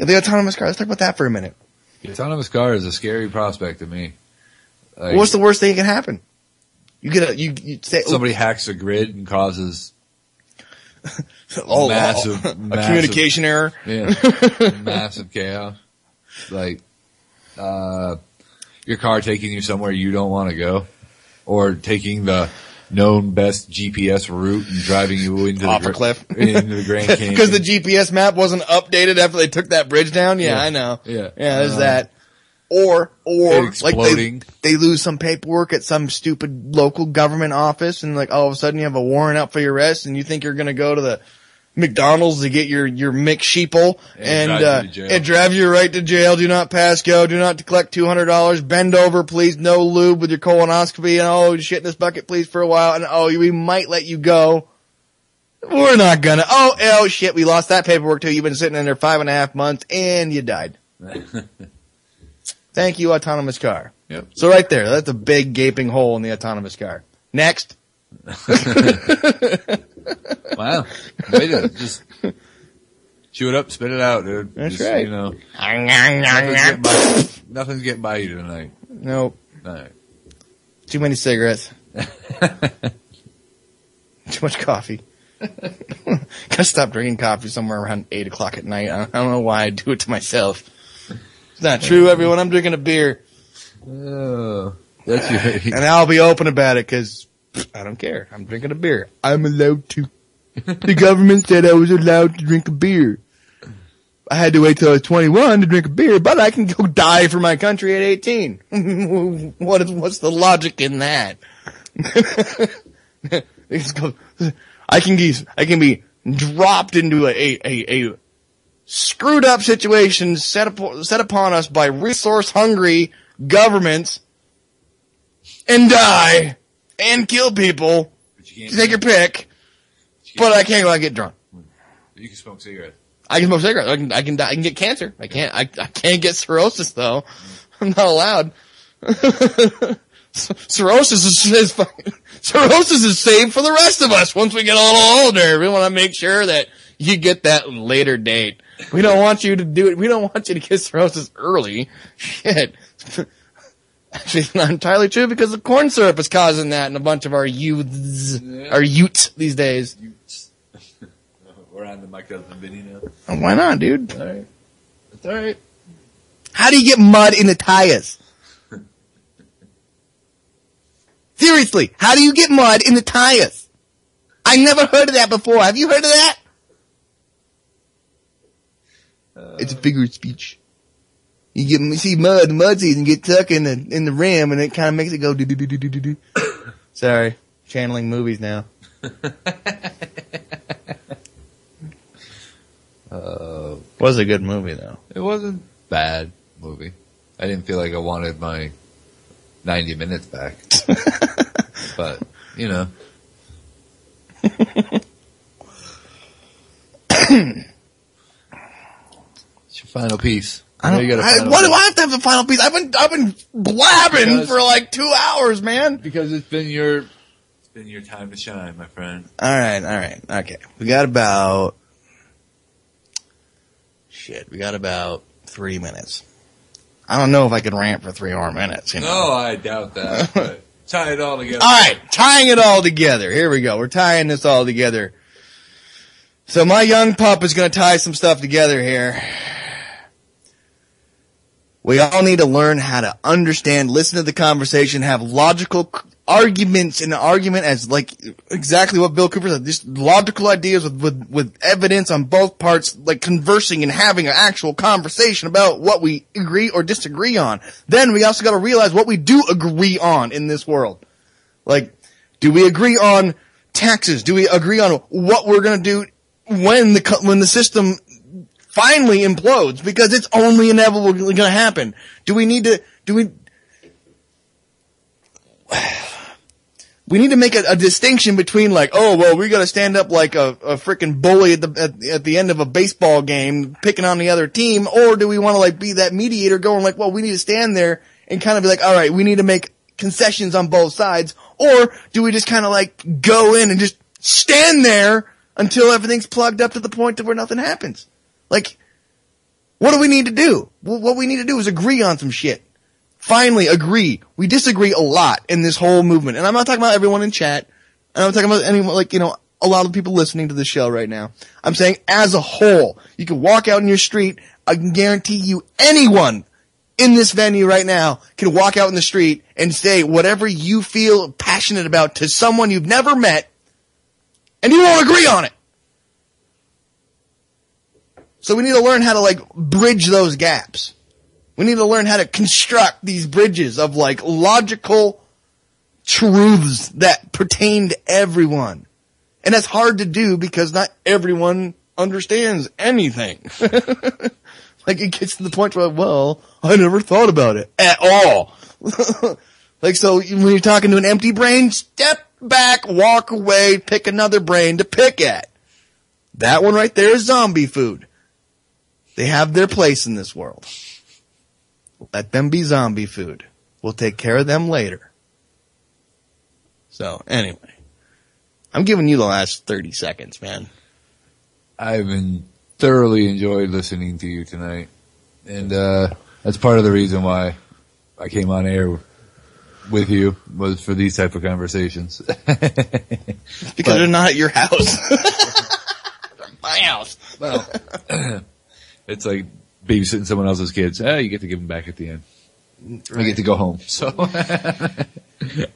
the autonomous car. Let's talk about that for a minute. The autonomous car is a scary prospect to me. What's the worst thing that can happen? You say somebody hacks a grid and causes massive communication error. Yeah, massive chaos. Your car taking you somewhere you don't want to go, or taking the known best GPS route and driving you into off a cliff into the Grand Canyon because the GPS map wasn't updated after they took that bridge down. Yeah. I know. Yeah, there's that. Or exploding. They lose some paperwork at some stupid local government office, and all of a sudden you have a warrant out for your arrest, and you think you're going to go to the McDonald's to get your McSheeple and drive you right to jail. Do not pass go. Do not collect $200. Bend over, please. No lube with your colonoscopy. And shit in this bucket, please, for a while. And we might let you go. We're not gonna. Oh shit, we lost that paperwork too. You've been sitting in there 5.5 months and you died. Thank you, autonomous car. Yep. So right there, that's a big gaping hole in the autonomous car. Next. Wow. Way to just chew it up, spit it out, dude. That's just, right. Nothing's getting by you tonight. Nope. All right. Too many cigarettes. Too much coffee. Gotta stop drinking coffee somewhere around 8 o'clock at night. I don't know why I do it to myself. It's not true, everyone. I'm drinking a beer. Oh, that's right. And I'll be open about it because I don't care. I'm drinking a beer. I'm allowed to. The government said I was allowed to drink a beer. I had to wait till I was 21 to drink a beer, but I can go die for my country at 18. What's the logic in that? I can be dropped into a screwed up situation set upon us by resource hungry governments and die and kill people. Take your pick. But I can't go out and get drunk. You can smoke cigarettes. I can smoke cigarettes. I can get cancer. I can't get cirrhosis though. I'm not allowed. Cirrhosis is saved for the rest of us once we get a little older. We want to make sure that You get that later date. We don't want you to do it. We don't want you to get cirrhosis early. Shit. Actually, it's not entirely true because the corn syrup is causing that in a bunch of our youths, our utes these days. We're on the My Cousin Vinny now. Oh, why not, dude? All right. It's all right. How do you get mud in the tires? Seriously, how do you get mud in the tires? I never heard of that before. Have you heard of that? It's a figure of speech. You see mud season get stuck in the rim, and it kind of makes it go do do do do do do. Sorry, channeling movies now. Was a good movie though. It wasn't bad movie. I didn't feel like I wanted my 90 minutes back. But, you know. It's your final piece. Why do I have to have the final piece? I've been blabbing for like 2 hours, man. Because it's been your time to shine, my friend. All right. Okay. We got about 3 minutes. I don't know if I could rant for 3 more minutes, you know. No, I doubt that. But tie it all together. All right, tying it all together. Here we go. We're tying this all together. So my young pup is going to tie some stuff together here. We all need to learn how to understand, listen to the conversation, have logical arguments in an argument as like exactly what Bill Cooper said, just logical ideas with evidence on both parts, like conversing and having an actual conversation about what we agree or disagree on. Then we also got to realize what we do agree on in this world. Like, do we agree on taxes? Do we agree on what we're going to do when the system finally implodes? Because it's only inevitably going to happen. We need to make a distinction between like, oh, well, we got to stand up like a freaking bully at the end of a baseball game picking on the other team, or do we want to like be that mediator going like, well, we need to stand there and kind of be like, all right, we need to make concessions on both sides, or do we just kind of like go in and just stand there until everything's plugged up to the point where nothing happens? Like, what do we need to do? What we need to do is agree on some shit. Finally agree. We disagree a lot in this whole movement. And I'm not talking about everyone in chat. And I'm talking about anyone, like, you know, a lot of people listening to the show right now. I'm saying as a whole, you can walk out in your street. I can guarantee you anyone in this venue right now can walk out in the street and say whatever you feel passionate about to someone you've never met, and you won't agree on it. So we need to learn how to, like, bridge those gaps. We need to learn how to construct these bridges of, like, logical truths that pertain to everyone. And that's hard to do because not everyone understands anything. Like, it gets to the point where, well, I never thought about it at all. Like, so when you're talking to an empty brain, step back, walk away, pick another brain to pick at. That one right there is zombie food. They have their place in this world. Let them be zombie food. We'll take care of them later. So, anyway. I'm giving you the last 30 seconds, man. I've thoroughly enjoyed listening to you tonight. And that's part of the reason why I came on air with you, was for these type of conversations. Because they're not at your house. They're my house. Well, it's like babysitting someone else's kids. You get to give them back at the end. Right. I get to go home. So,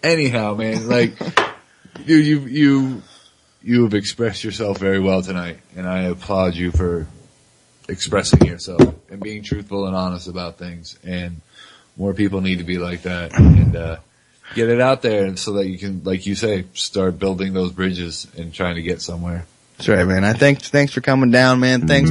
anyhow, man, like, you have expressed yourself very well tonight, and I applaud you for expressing yourself and being truthful and honest about things. And more people need to be like that, and get it out there, and so that you can, like you say, start building those bridges and trying to get somewhere. That's right, man. Thanks for coming down, man. Thanks.